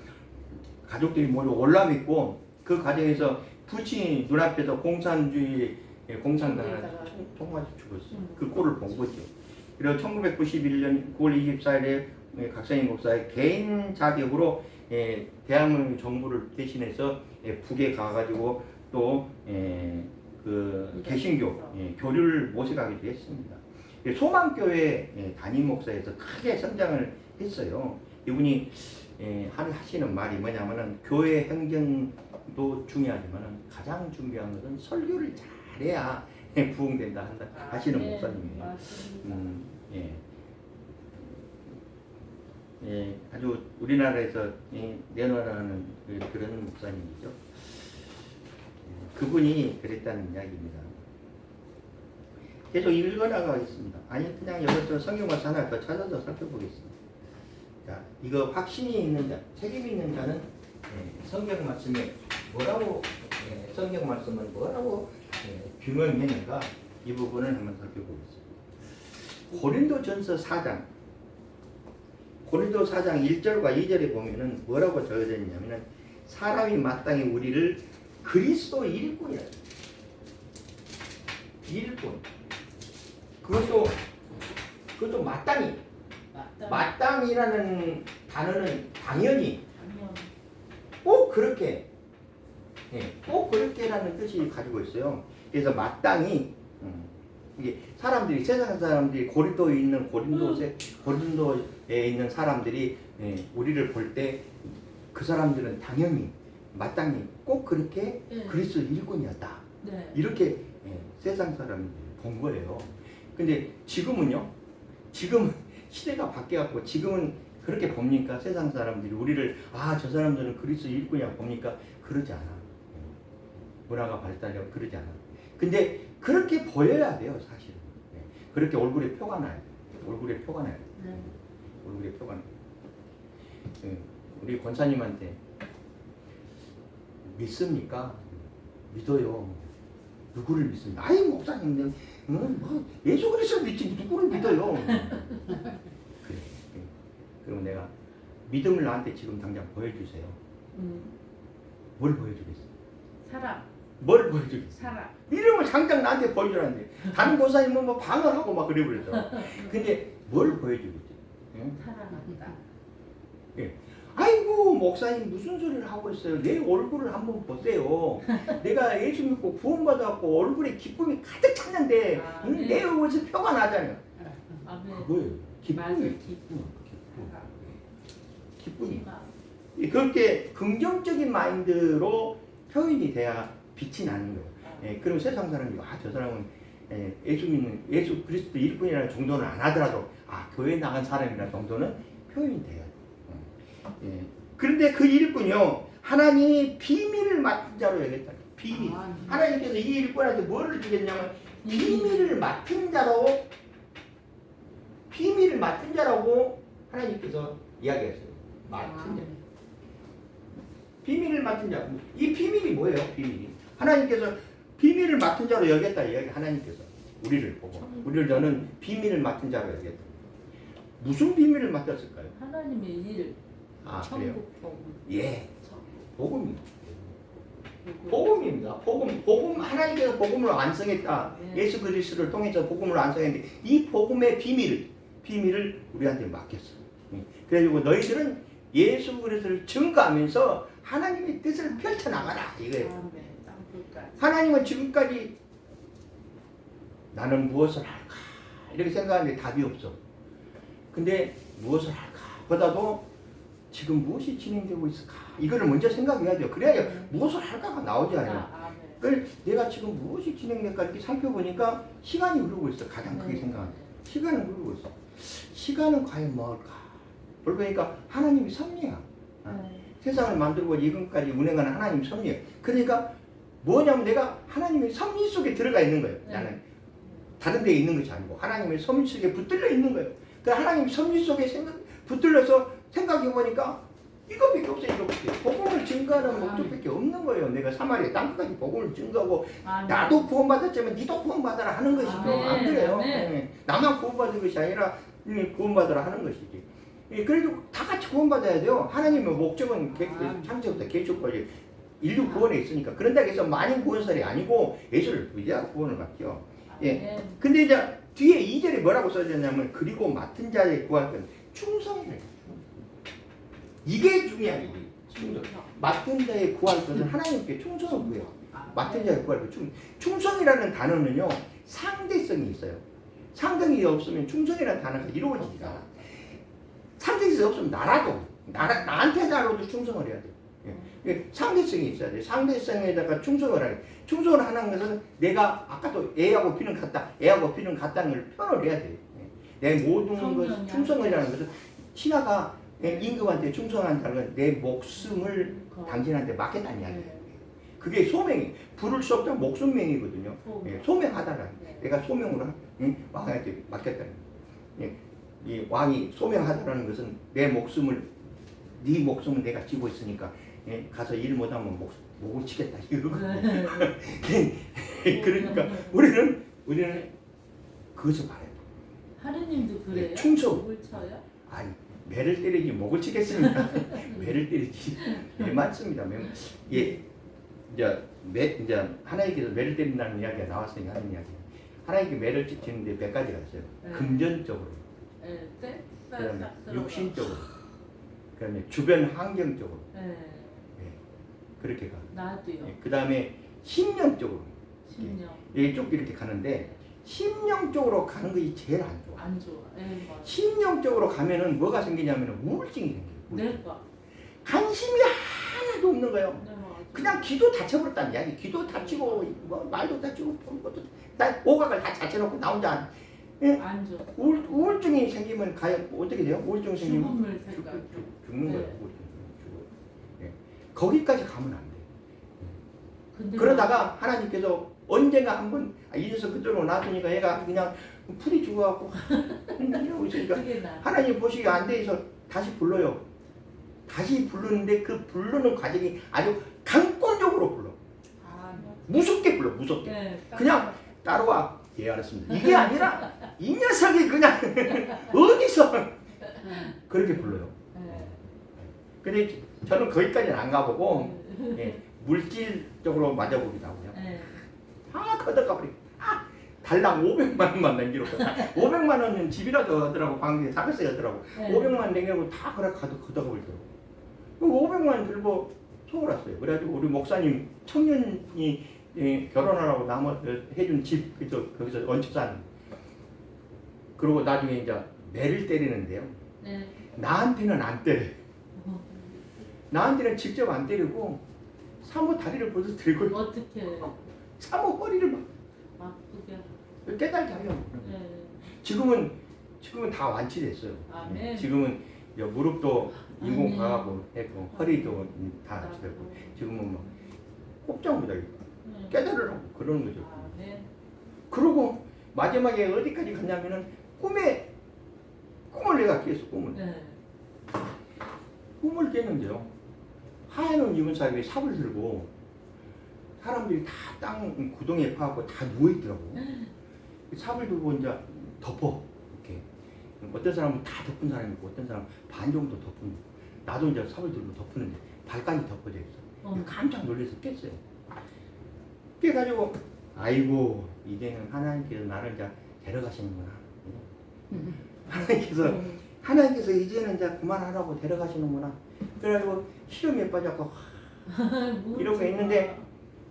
가족들이 모두 올라믿고 그 과정에서 부친이 눈앞에서 공산주의 공산당을 총맞아 죽었어요. 그 꼴을 본 거죠. 그리고 1991년 9월 24일에 곽선희 목사의 개인 자격으로 대한민국 정부를 대신해서 북에 가가지고 또 그 개신교 교류를 모셔가기도 했습니다. 소망교회 담임 목사에서 크게 성장을 했어요. 이분이 하시는 말이 뭐냐면은 교회 행정도 중요하지만 가장 중요한 것은 설교를 잘해야 부흥된다 하시는 목사님이에요. 아주 우리나라에서 내놓으라는 그런 목사님이죠. 그분이 그랬다는 이야기입니다. 계속 읽어나가겠습니다. 아니 그냥 이것저것 성경 말씀 하나 더 찾아서 살펴보겠습니다. 자, 이거 확신이 있는 자, 책임이 있는 자는 성경 말씀에 뭐라고 성경 말씀은 뭐라고 규명했는가 이 부분을 한번 살펴보겠습니다. 고린도전서 4장 1절과 2절에 보면은 뭐라고 적어져 있냐면은 사람이 마땅히 우리를 그리스도 일꾼이라. 일꾼. 그것도 마땅히. 마땅이라는 단어는 당연히 꼭 그렇게 꼭 그렇게라는 뜻이 가지고 있어요. 그래서 마땅히 이게 사람들이 세상 사람들이 고린도에 있는 사람들이 우리를 볼 때 그 사람들은 당연히 마땅히 꼭 그렇게 그리스도 일꾼이었다. 네. 이렇게 세상 사람들이 본 거예요. 근데 지금은요. 지금 시대가 바뀌었고 지금은 그렇게 봅니까? 세상 사람들이 우리를 저 사람들은 그리스도 일꾼이라고 봅니까? 그러지 않아. 문화가 발달하고 그러지 않아. 근데 그렇게 보여야 돼요, 사실은. 그렇게 얼굴에 표가 나요. 얼굴에 표가 나요. 얼굴에 표가 나요. 우리 권사님한테 믿습니까? 믿어요. 누구를 믿습니까? 아이 목사님, 뭐 예수 그리스도 믿지 누구를 믿어요? 그래. 그럼 내가 믿음을 나한테 지금 당장 보여주세요. 뭘 보여주겠어? 사람. 뭘 보여주겠어? 사람. 믿음을 당장 나한테 보여주라는데 다른 권사님은 뭐 방언하고 막 그래 버렸죠. 근데 뭘 보여주겠지? 응? 사랑한다. 예. 아이고 목사님 무슨 소리를 하고 있어요. 내 얼굴을 한번 보세요. 내가 예수 믿고 구원받아갖고 얼굴에 기쁨이 가득 찼는데 네. 내 얼굴에서 표가 나잖아요. 아멘. 그거예요. 기쁨이. 기쁨이. 기쁨. 그렇게 긍정적인 마인드로 표현이 돼야 빛이 나는 거예요. 그럼 세상 사람이 저 사람은 예수 그리스도 일꾼이라는 정도는 안 하더라도 교회 나간 사람이라는 정도는 표현이 돼요. 그런데 그 일꾼이요 하나님이 비밀을 맡은 자로 여겼다. 비밀. 하나님께서 이 일꾼한테 뭐를 주겠냐면 비밀을 맡은 자라고 하나님께서 이야기했어요. 맡은 자. 비밀을 맡은 자. 이 비밀이 뭐예요? 비밀이. 하나님께서 비밀을 맡은 자로 여겼다. 이야기 하나님께서 우리를 보고 우리를 저는 비밀을 맡은 자로 여겼다. 무슨 비밀을 맡았을까요? 하나님의 일. 그래요? 천국 복음. 예. 복음입니다. 복음입니다. 복음 하나님께서 복음을 완성했다. 예수 그리스도를 통해서 복음을 완성했는데 이 복음의 비밀을 우리한테 맡겼어. 그래가지고 너희들은 예수 그리스도를 증거하면서 하나님의 뜻을 펼쳐나가라 이거예요. 하나님은 지금까지 나는 무엇을 할까 이렇게 생각하는데 답이 없어. 근데 무엇을 할까 보다도 지금 무엇이 진행되고 있을까 이거를 먼저 생각해야 돼요. 그래야 무엇을 할까가 나오지 않아요. 그래서 내가 지금 무엇이 진행될까 이렇게 살펴보니까 시간이 흐르고 있어. 가장 크게 생각하는 시간은 흐르고 있어. 시간은 과연 뭘까? 그러니까 하나님이 섭리야. 세상을 만들고 지금까지 운행하는 하나님 섭리예요. 그러니까 뭐냐면 내가 하나님의 섭리 속에 들어가 있는 거예요. 나는 다른 데에 있는 것이 아니고 하나님의 섭리 속에 붙들려 있는 거예요. 그 하나님 섭리 속에 붙들려서 생각해보니까 이것밖에 없어요. 이것밖에. 복음을 증거하는 목적밖에 없는 거예요. 내가 사마리아 땅까지 복음을 증거하고 나도 구원받았지만 니도 구원받아라 하는 것이죠. 안 그래요? 나만 구원받은 것이 아니라 구원받아라 하는 것이지. 그래도 다 같이 구원받아야 돼요. 하나님의 목적은 창세부터 개축까지 인류 구원에 있으니까. 그런다고 해서 만인 구원설이 아니고 예수를 위대한 구원을 받죠. 근데 이제 뒤에 2절에 뭐라고 써졌냐면 그리고 맡은 자의 구할 건 충성이래. 이게 중요한 거예요. 충성. 맡은 자의 구할 것은 하나님께 충성을 구해요. 맡은 자의 구할 것. 충성이라는 단어는요 상대성이 있어요. 상대성이 없으면 충성이라는 단어가 이루어지지가 않아. 상대성이 없으면 나한테라도 충성을 해야 돼요. 상대성이 있어야 돼요. 상대성에다가 충성을 하는. 충성을 하는 것은 내가 아까도 A하고 B는 같다. A하고 B는 같다는 걸 표현을 해야 돼요. 내 모든 것 충성이라는 것은 신하가 임금한테 충성한다는 건 내 목숨을 당신한테 맡겠다는 이야기예요. 네. 그게 소명이 부를 수 없다 목숨명이거든요. 소명. 소명하다라. 네. 내가 소명으로 왕한테 맡겼다는 거예요. 이 왕이 소명하다라는 것은 내 목숨을 네 목숨은 내가 쥐고 있으니까 가서 일 못하면 목을 치겠다 이런 거예요. 그러니까 우리는 그것을 바라요. 하느님도 그래요? 네, 충성. 목을 쳐요? 아니 매를 때리지 목을 치겠습니까? 매를 때리지 매 맞습니다. 예, 이제 하나님께서 매를 때린다는 이야기가 나왔으니까 하는 이야기. 하나님께 매를 치는데 몇 가지가 있어요. 네. 금전적으로, 네. 네. 그다음에 싹 육신적으로, 그다음에 주변 환경적으로. 네. 그렇게 가. 나도요. 그다음에 심령적으로. 10년. 이게 쭉 이렇게 가는데 심령적으로 가는 것이 제일 안 좋아. 안 좋아. 네, 맞아. 심령적으로 가면은 뭐가 생기냐면은 우울증이 생겨요. 우울증. 내가. 관심이 하나도 없는 거예요. 네, 맞아. 그냥 기도 다쳐버렸다는 이야기. 기도 다치고 뭐 말도 다치고 본 것도 다 오각을 다 자체놓고 나 혼자 안 좋아. 우울증이 생기면 어떻게 돼요? 우울증 생기면 죽음을 생각. 죽는 네. 거예요. 우울증. 거기까지 가면 안 돼. 근데 그러다가 하나님께서 언젠가 한번 이 녀석 그쪽으로 놔두니까 얘가 그냥 풀이 죽어갖고 이러고 있으니까 그게 나. 하나님 보시기에 안 돼서 다시 불러요. 다시 부르는데 그 부르는 과정이 아주 강권적으로 불러. 아, 맞아. 무섭게 불러. 무섭게. 네, 그냥 따라와. 예, 알았습니다. 이게 아니라 이 녀석이 그냥 어디서 그렇게 불러요. 네. 근데 저는 거기까지는 안 가보고 물질적으로 맞아보기도 하고요. 네. 걷어가버리고 달랑 500만 원만 남기놓고 500만 원은 집이라도 하더라고. 방에 사글세 하더라고. 네. 500만 원 남겨놓고 다 그래 걷어가버리더라고. 500만 원 들고 서울 왔어요. 그래가지고 우리 목사님 청년이 결혼하라고 해준 집 거기서 얹혀 사는. 그리고 나중에 이제 매를 때리는데요. 네. 나한테는 안 때려요. 나한테는 직접 안 때리고 사모 다리를 벌써 들고 어떻게 사모 허리를 막 아프게. 깨달게 하려고. 네. 지금은 다 완치됐어요. 아멘. 지금은 이제 무릎도 인공 아멘. 과학으로 했고 허리도 다 완치됐고 지금은 뭐 꼼짝보다 깨달으라고 그러는 거죠. 아멘. 그러고 마지막에 어디까지 갔냐면은 꿈을 내가 깼어. 네. 꿈을 깼는데요. 하얀 옷 입은 사람이 삽을 들고 사람들이 다 땅 구덩이에 파갖고 다 누워있더라고. 삽을 들고 이제 덮어. 이렇게. 어떤 사람은 다 덮은 사람이 있고 어떤 사람은 반 정도 덮은. 나도 이제 삽을 들고 덮는데 발까지 덮어져 있어. 깜짝 놀라서 깼어요. 깨가지고 아이고 이제는 하나님께서 나를 이제 데려가시는구나. 하나님께서 이제는 이제 그만하라고 데려가시는구나. 그래가지고 시험에 빠졌고 이러고 있는데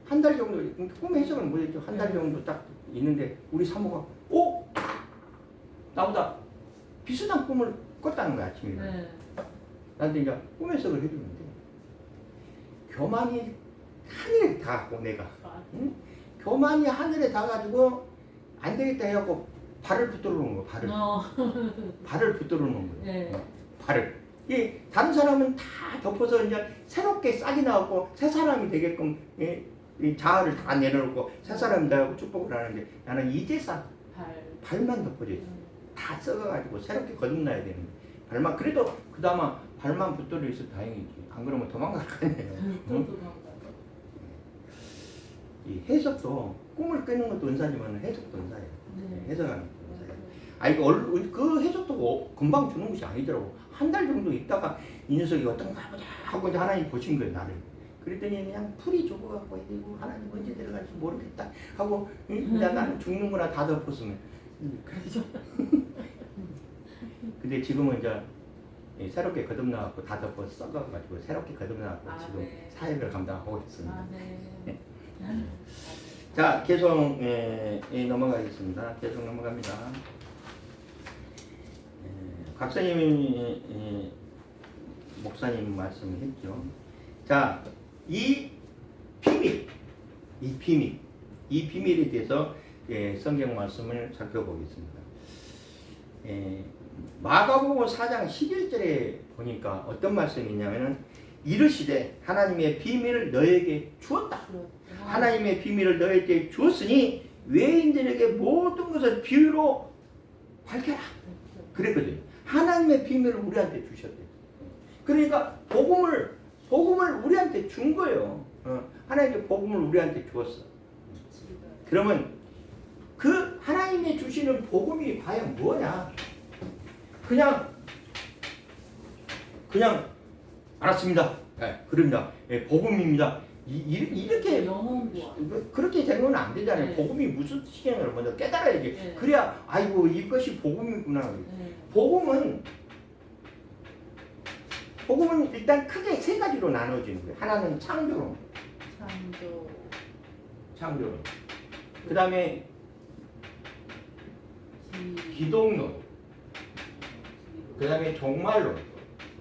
한 달 정도 꿈 해석은 못했죠. 한 달 정도 딱 있는데 우리 사모가 나보다 비슷한 꿈을 꿨다는 거야. 아침에 네. 나한테 이제 꿈 해석을 해주는데 교만이 하늘에 닿았고 내가 응? 교만이 하늘에 닿아가지고 안 되겠다 해갖고 발을 붙들어 놓은 거. 발을 붙들어 놓은 거예요. 네. 발을. 다른 사람은 다 덮어서 이제 새롭게 싹이 나왔고 새 사람이 되게끔 이 자아를 다 내려놓고 새 사람이 되고 축복을 하는데 나는 이제서 발만 덮어져 있어. 다 썩어가지고 새롭게 거듭나야 되는데 발만. 그래도 그나마 발만 붙들어 있어 다행이지. 안 그러면 도망갈 거 아니에요. 응? 이 해석도 꿈을 깨는 것도 은사지만 해석도 은사예요. 네. 해석하는 것도 은사예요. 그 해석도 금방 주는 것이 아니더라고. 한 달 정도 있다가 이 녀석이 어떤가 보자 하고 이제 하나님 보신 거예요, 나를. 그랬더니 그냥 풀이 죽어갖고 이거 하나님 언제 들어갈지 모르겠다 하고 나는 죽는구나 다 덮었으면. 그래서 근데 지금은 이제 새롭게 거듭나갖고 다 덮어 썩어가지고 새롭게 거듭나갖고 지금 사역을 감당하고 있습니다. 자, 계속 넘어가겠습니다. 계속 넘어갑니다. 각사님이 목사님 말씀했죠. 자, 이 비밀에 대해서 성경 말씀을 살펴보겠습니다. 마가복음 4장 11절에 보니까 어떤 말씀이 있냐면은 이르시되 하나님의 비밀을 너에게 주었다. 하나님의 비밀을 너에게 주었으니 외인들에게 모든 것을 비유로 밝혀라. 그랬거든요. 하나님의 비밀을 우리한테 주셨대요. 그러니까 복음을 우리한테 준 거예요. 하나님의 복음을 우리한테 주었어. 그러면 그 하나님이 주시는 복음이 과연 뭐냐? 그냥 알았습니다. 네, 그럽니다. 예, 복음입니다. 이렇게 영혼과 그렇게 된 건 안 되잖아요. 네. 복음이 무슨 뜻이냐를 먼저 깨달아야지. 네. 그래야 아이고 이것이 복음이구나. 네. 복음은 일단 크게 세 가지로 나눠지는 거예요. 하나는 창조론, 창조 그 다음에 기독론, 그 다음에 종말론.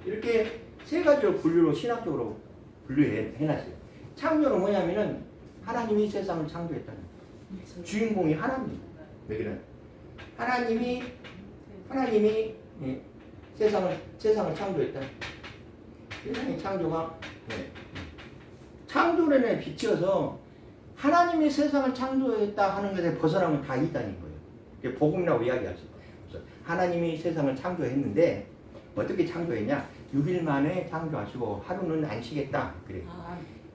이렇게 세 가지로 신학적으로 분류해놨어요. 창조는 뭐냐면은 하나님이 세상을 창조했다는 거예요. 주인공이 하나님. 왜 그래? 하나님이 세상을 창조했다. 세상의 창조가 창조론에 비추어서 하나님이 세상을 창조했다 하는 것에 벗어나면 다 이단인 거예요. 이게 복음이라고 이야기할 수 있어요. 하나님이 세상을 창조했는데 어떻게 창조했냐? 6일 만에 창조하시고 하루는 안 쉬겠다. 그래요.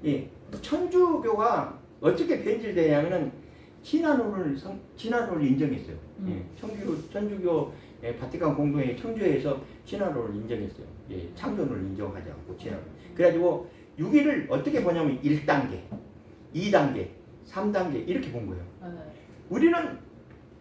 예, 천주교가 어떻게 변질되냐면은 진화론을 인정했어요. 예, 천주교 바티칸 공동회 청주회에서 진화론을 인정했어요. 예, 창조론을 인정하지 않고 진화론. 그래가지고 6일을 어떻게 보냐면 1단계, 2단계, 3단계 이렇게 본 거예요. 우리는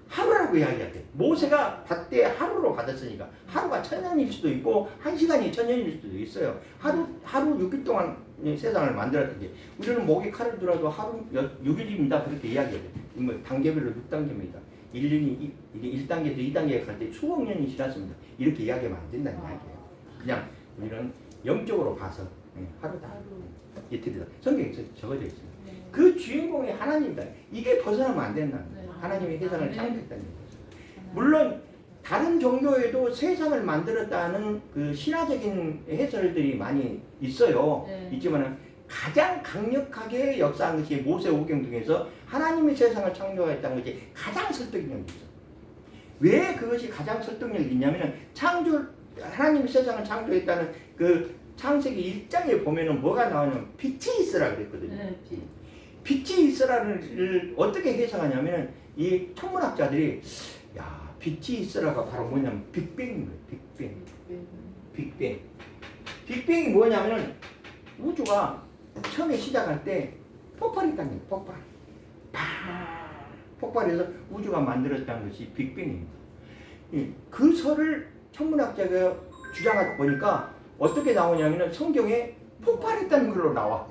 하루라고 이야기할 때 모세가 밭대 하루로 받았으니까 하루가 1000년일 수도 있고 1시간이 1000년일 수도 있어요. 하루 6일 동안 세상을 만들었던지 우리는 목에 칼을 들어도 하루 6일입니다. 그렇게 이야기해요. 뭐 단계별로 6단계입니다. 1단계에서 2단계에 갈 때 수억 년이 지났습니다. 이렇게 이야기하면 안 된다는 이야기예요. 그냥 우리는 영적으로 봐서 하루다. 이틀이다. 성경에 적어져 있습니다. 그 주인공이 하나님이다. 이게 벗어나면 안 된다는 거예요. 하나님이 세상을 창조했다는 거죠. 물론 다른 종교에도 세상을 만들었다는 그 신화적인 해설들이 많이 있어요. 있지만 가장 강력하게 역사한 것이 모세오경 중에서 하나님이 세상을 창조했다는 것이 가장 설득력이 있어요. 왜 그것이 가장 설득력이 있냐면 하나님이 세상을 창조했다는 그 창세기 1장에 보면은 뭐가 나오냐면 빛이 있으라 그랬거든요. 빛이 있으라를 어떻게 해석하냐면 이 천문학자들이 빛이 있으라가 바로 뭐냐면 빅뱅인 거예요. 빅뱅이 뭐냐면은 우주가 처음에 시작할 때 폭발이 있다는 거예요. 폭발해서 우주가 만들어졌다는 것이 빅뱅입니다. 그 설을 천문학자가 주장하다 보니까 어떻게 나오냐면 성경에 폭발했다는 걸로 나와.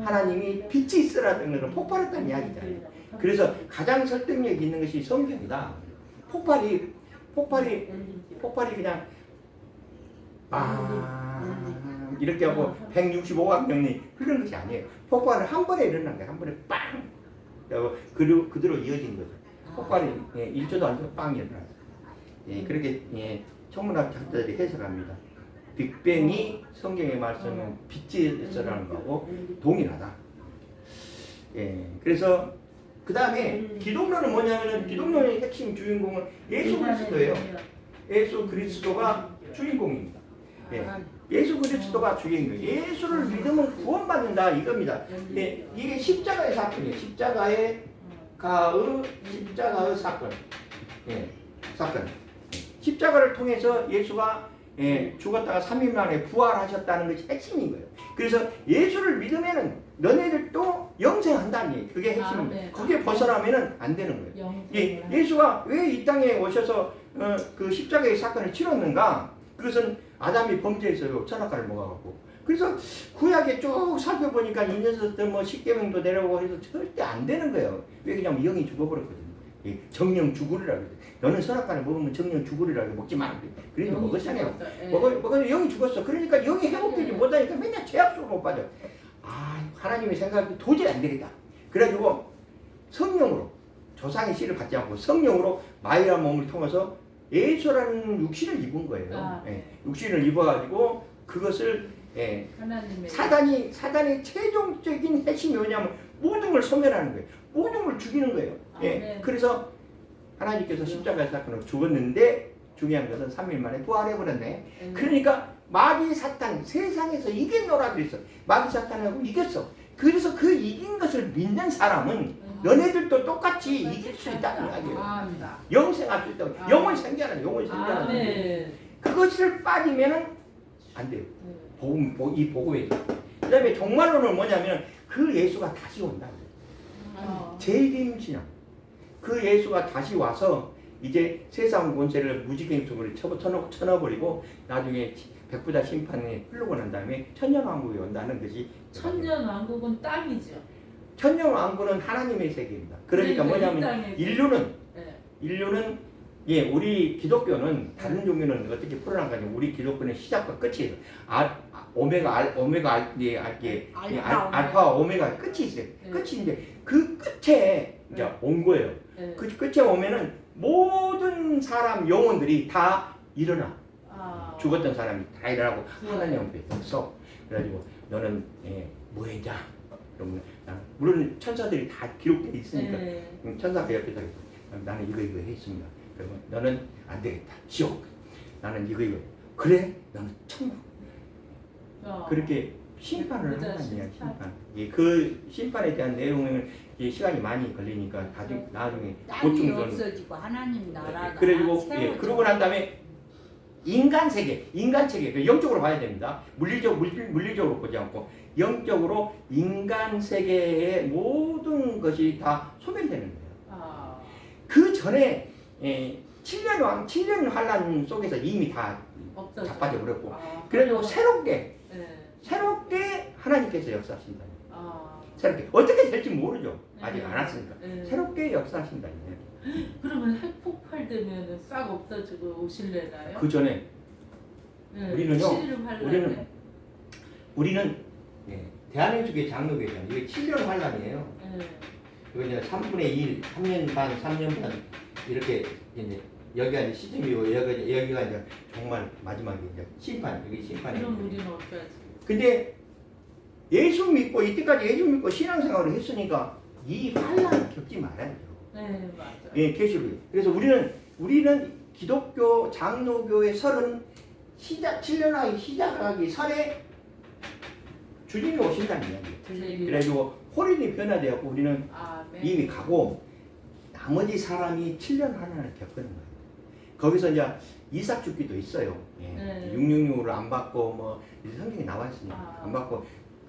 하나님이 빛이 있으라는 것은 폭발했다는 이야기잖아요. 그래서 가장 설득력 있는 것이 성경이다. 폭발이 그냥 이렇게 하고 165억 년이 흐르는 것이 아니에요. 폭발은 한 번에 일어난 거예요. 한 번에 빵! 그대로 이어진 거죠. 폭발이 1초도 안 돼서 빵 일어나요. 그렇게 천문학자들이 해석합니다. 빅뱅이 성경의 말씀은 빛이 있으라는 거하고 동일하다. 그래서 그 다음에 기독론은 뭐냐면은 기독론의 핵심 주인공은 예수 그리스도예요. 예수 그리스도가 주인공입니다. 예수 그리스도가 주인공이에요. 예수를 믿으면 구원받는다 이겁니다. 이게 십자가의 사건이에요. 십자가의 사건. 십자가를 통해서 예수가 죽었다가 3일 만에 부활하셨다는 것이 핵심인 거예요. 그래서 예수를 믿으면은 너네들도 영생한다는 얘기. 그게 핵심입니다. 거기에 벗어나면은 안 되는 거예요. 예수가 왜 이 땅에 오셔서 그 십자가의 사건을 치렀는가? 그것은 아담이 범죄해서요. 선악과를 먹어갖고. 그래서 구약에 쭉 살펴보니까 이 녀석들 뭐 십계명도 내려오고 해서 절대 안 되는 거예요. 왜 그냥 영이 죽어버렸거든요. 정령 죽으리라고 그래. 너는 선악과를 먹으면 정령 죽으리라고 먹지 마. 그래도 먹었잖아요. 먹어서 영이 죽었어. 그러니까 영이 회복되지 못하니까 맨날 죄악 속으로 못 빠져. 하나님이 생각하기 도저히 안 되겠다. 그래가지고 성령으로 조상의 씨를 받지 않고 성령으로 마리아 몸을 통해서 예수라는 육신을 입은 거예요. 아, 예, 네. 육신을 입어가지고 그것을 예, 하나님의 사단의 최종적인 핵심이 뭐냐면 모든 걸 소멸하는 거예요. 모든 걸 죽이는 거예요. 예, 아멘. 그래서 하나님께서 십자가의 사건으로 죽었는데 중요한 것은 3일 만에 부활해버렸네. 그러니까 마귀 사탄 세상에서 이겼노라 그랬어. 마귀 사탄하고 이겼어. 그래서 그 이긴 것을 믿는 사람은 너네들도 똑같이 이길 수 있다는 이야기예요. 아합니다. 영생할 수 있다고. 아. 영원 생겨라. 영원 생겨라. 아멘. 그것을 빠지면은 안 돼요. 이 복음이. 그다음에 종말론은 뭐냐면 그 예수가 다시 온다. 재림신앙. 그 예수가 다시 와서 이제 세상 권세를 무지갱적으로 쳐넣어버리고 나중에 백부자 심판이 흘러고 난 다음에 천년왕국이 온다는 것이 천년왕국은 땅이죠. 천년왕국은 하나님의 세계입니다. 그러니까 네, 이 뭐냐면 땅에서. 인류는 네. 예, 우리 기독교는 다른 종교는 어떻게 풀어나가냐면 우리 기독교는 시작과 끝이에요. 알파 오메가 끝이 있어요. 네. 끝인데 그 끝에 이제 온 거예요. 네. 그 끝에 오면은 모든 사람 영혼들이 다 일어나. 아. 죽었던 사람이 다 일어나고 네. 하나님 앞에 서 그래가지고 너는 뭐 했냐? 그러면 물론 천사들이 다 기록되어 있으니까 네. 천사가 옆에서 나는 이거 했습니다. 그러면 너는 안 되겠다. 지옥. 나는 이거. 그래? 너는 천국. 그렇게 심판을 그자 한다는 이야기. 심판. 심판. 예, 그 심판에 대한 내용은 시간이 많이 걸리니까 나중에 땅이 보충전. 없어지고 하나님 나라가 그래가지고 세워져. 그러고 난 다음에 인간 세계, 그 영적으로 봐야 됩니다. 물리적으로 보지 않고 영적으로 인간 세계의 모든 것이 다 소멸되는 거예요. 그 전에 7년 환란 속에서 이미 다 자빠져 버렸고, 그래가지고 새롭게 하나님께서 역사하신다. 새롭게 어떻게 될지 모르죠. 아직 안 왔으니까 새롭게 역사하신다. 그러면 핵폭발 되면 싹 없어지고 오실래나요? 그 전에 우리는요, 우리는 대한민국의 장로교회잖아요. 이게 7년 환란이에요. 이거 이제 3분의 1, 3년 반, 3년 반 이렇게 이제 여기가 이제 시즌이고 여기가 이제 정말 마지막에 이제 심판, 여기 심판이에요. 그럼 우리는 어떻게 하지? 근데 예수 믿고 이때까지 예수 믿고 신앙생활을 했으니까 이 환란을 겪지 말아야죠. 네, 맞아요. 예, 계시록이. 그래서 우리는 기독교 장로교의 설은 7년하기 시작하기 전에 주님이 오신다는 이야기예요. 그래가지고 호련이 변화되었고 우리는 이미 가고 나머지 사람이 7년 환란을 겪는 거예요. 거기서 이제 이삭 죽기도 있어요. 예. 666을 안 받고 뭐 성경에 나와 있으니까 안 받고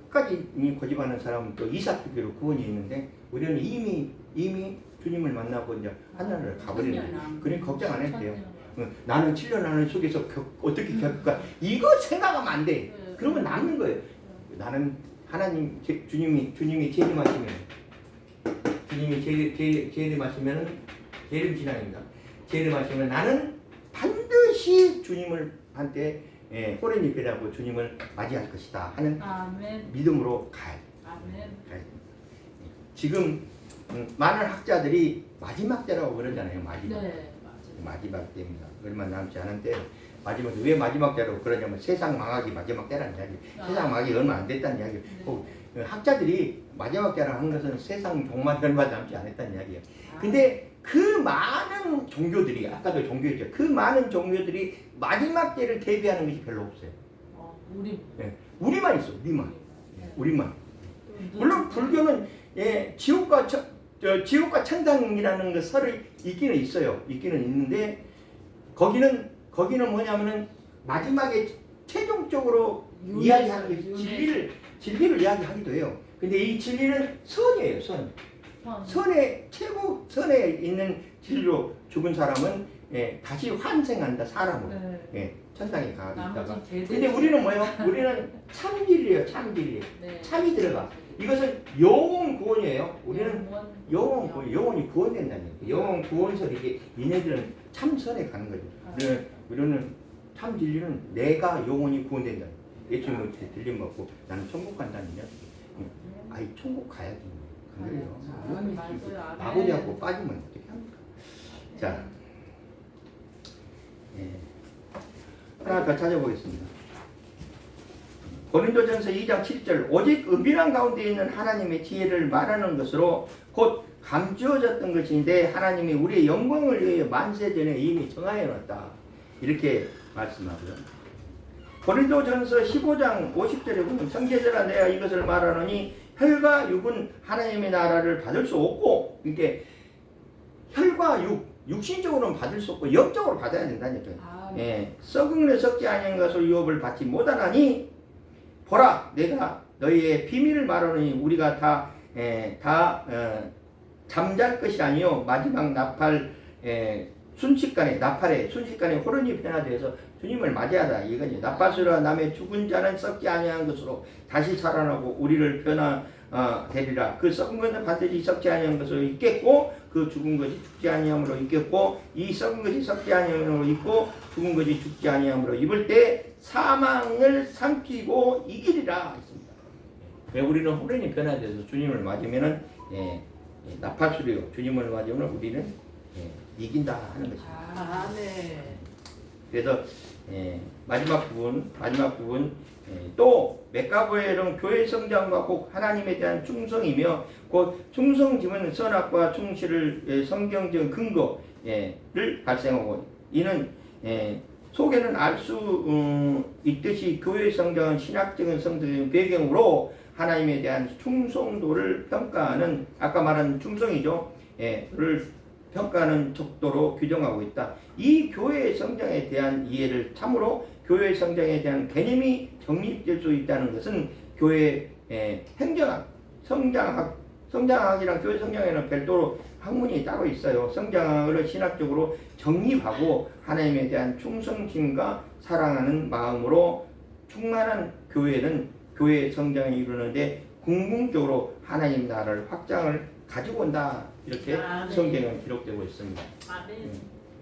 끝까지 고집하는 사람은 또 이삭 죽기로 구원이 있는데 우리는 이미 주님을 만나고 이제 하늘을 가버리는 거예요. 그러니 걱정 안 해도 돼요. 나는 7년 하는 속에서 어떻게 겪을까? 이거 생각하면 안 돼. 그러면 남는 거예요. 나는 하나님 주님이 재림하시면 재림신앙입니다. 재림하시면 나는 반드시 주님을 한테 호련히 변하고 주님을 맞이할 것이다 하는 믿음으로 가야 돼. 지금 많은 학자들이 마지막 때라고 그러잖아요. 마지막. 네, 마지막 때입니다. 얼마 남지 않은 때. 마지막 왜 마지막 때라고 그러냐면 세상 망하기 마지막 때라는 이야기. 세상 망하기 얼마 안 됐다는 이야기. 학자들이 마지막 때라 하는 것은 세상 종말이 얼마 남지 않았다는 이야기예요. 근데 그 많은 종교들이 아까도 종교였죠. 그 많은 종교들이 마지막 때를 대비하는 것이 별로 없어요. 우리만 있어. 우리만. 물론 불교는 지옥과 천당이라는 그 설이 있기는 있어요. 있기는 있는데 거기는 뭐냐면은 마지막에 최종적으로 이야기하는 진리를 이야기하기도 해요. 근데 이 진리는 선이에요. 선에 있는 진리로 죽은 사람은 다시 환생한다 사람으로. 천당에 가다가. 근데 우리는 뭐예요? 우리는 참진리예요. 참진리. 참이 들어가. 이것은 영혼 구원이에요. 우리는 영혼 구원, 영혼이 구원된다는 얘기예요. 영혼 구원설이 얘네들은 참선에 가는 거죠. 우리는 참 진리는 내가 영혼이 구원된다. 예수님을 들림 먹고 나는 천국 간다는 이야기. 아이 천국 가야지. 그래요. 마구잡고 빠지면 어떻게 합니까? 자, 하나 더 찾아보겠습니다. 고린도전서 2장 7절 오직 은밀한 가운데 있는 하나님의 지혜를 말하는 것으로 곧 감추어졌던 것인데 하나님이 우리의 영광을 위해 만세 전에 이미 정하여 놨다. 이렇게 말씀하고요. 고린도전서 15장 50절에 보면 형제들아 내가 이것을 말하노니 혈과 육은 하나님의 나라를 받을 수 없고 이게 혈과 육신적으로는 받을 수 없고 영적으로 받아야 된다니까요. 썩은 내 썩지 아니한 것으로 유업을 받지 못하나니 보라 내가 너희의 비밀을 말하노니 우리가 다 잠잘 것이 아니요 마지막 나팔에 순식간에 호련히 변화되어서 주님을 맞이하다. 이거지. 나팔소리와 남의 죽은 자는 썩지 아니한 것으로 다시 살아나고 우리를 변화되리라. 그 썩은 것은 반드시 썩지 아니한 것으로 있겠고 그 죽은 것이 죽지 아니함으로 있겠고 이 썩은 것이 썩지 아니함으로 있고 죽은 것이 죽지 아니함으로 입을 때 사망을 삼키고 이기리라 했습니다. 왜 우리는 호련히 변화돼서 주님을 맞으면은 나팔소리요 주님을 맞으면 우리는 이긴다 하는 것입니다. 네. 그래서 마지막 부분 또 메가보엘은 교회 성장과 곧 하나님에 대한 충성이며 곧 충성심은 선악과 충실을 성경적 근거를 발생하고 이는 속에는 알 수 있듯이 교회 성장은 신학적인 성적인 배경으로 하나님에 대한 충성도를 평가하는 아까 말한 충성이죠. 를 평가하는 척도로 규정하고 있다. 이 교회의 성장에 대한 이해를 참으로 교회의 성장에 대한 개념이 정립될 수 있다는 것은 교회의 행정학, 성장학이랑 교회 성장에는 별도로 학문이 따로 있어요. 성장학을 신학적으로 정립하고 하나님에 대한 충성심과 사랑하는 마음으로 충만한 교회는 교회의 성장을 이루는데 궁극적으로 하나님 나라를 확장을 가지고 온다. 이렇게 성경은 기록되고 있습니다.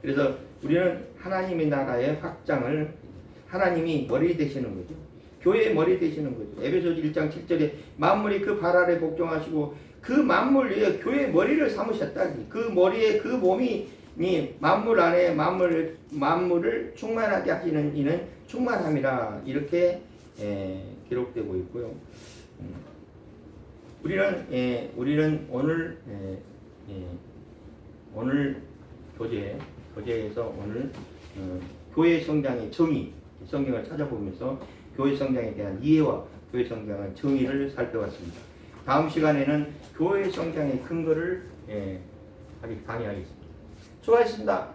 그래서 우리는 하나님의 나라의 확장을 하나님이 머리 되시는 거죠. 교회의 머리 되시는 거죠. 에베소서 1장 7절에 만물이 그 발 아래 복종하시고 그 만물 위에 교회의 머리를 삼으셨다. 그 머리에 그 몸이 만물 안에 만물을 충만하게 하시는 이는 충만함이라 이렇게 기록되고 있고요. 우리는 오늘 교재에서 오늘 교회 성장의 정의 성경을 찾아보면서 교회 성장에 대한 이해와 교회 성장의 정의를 살펴봤습니다. 다음 시간에는 교회 성장의 근거를 강의하겠습니다. 수고하셨습니다.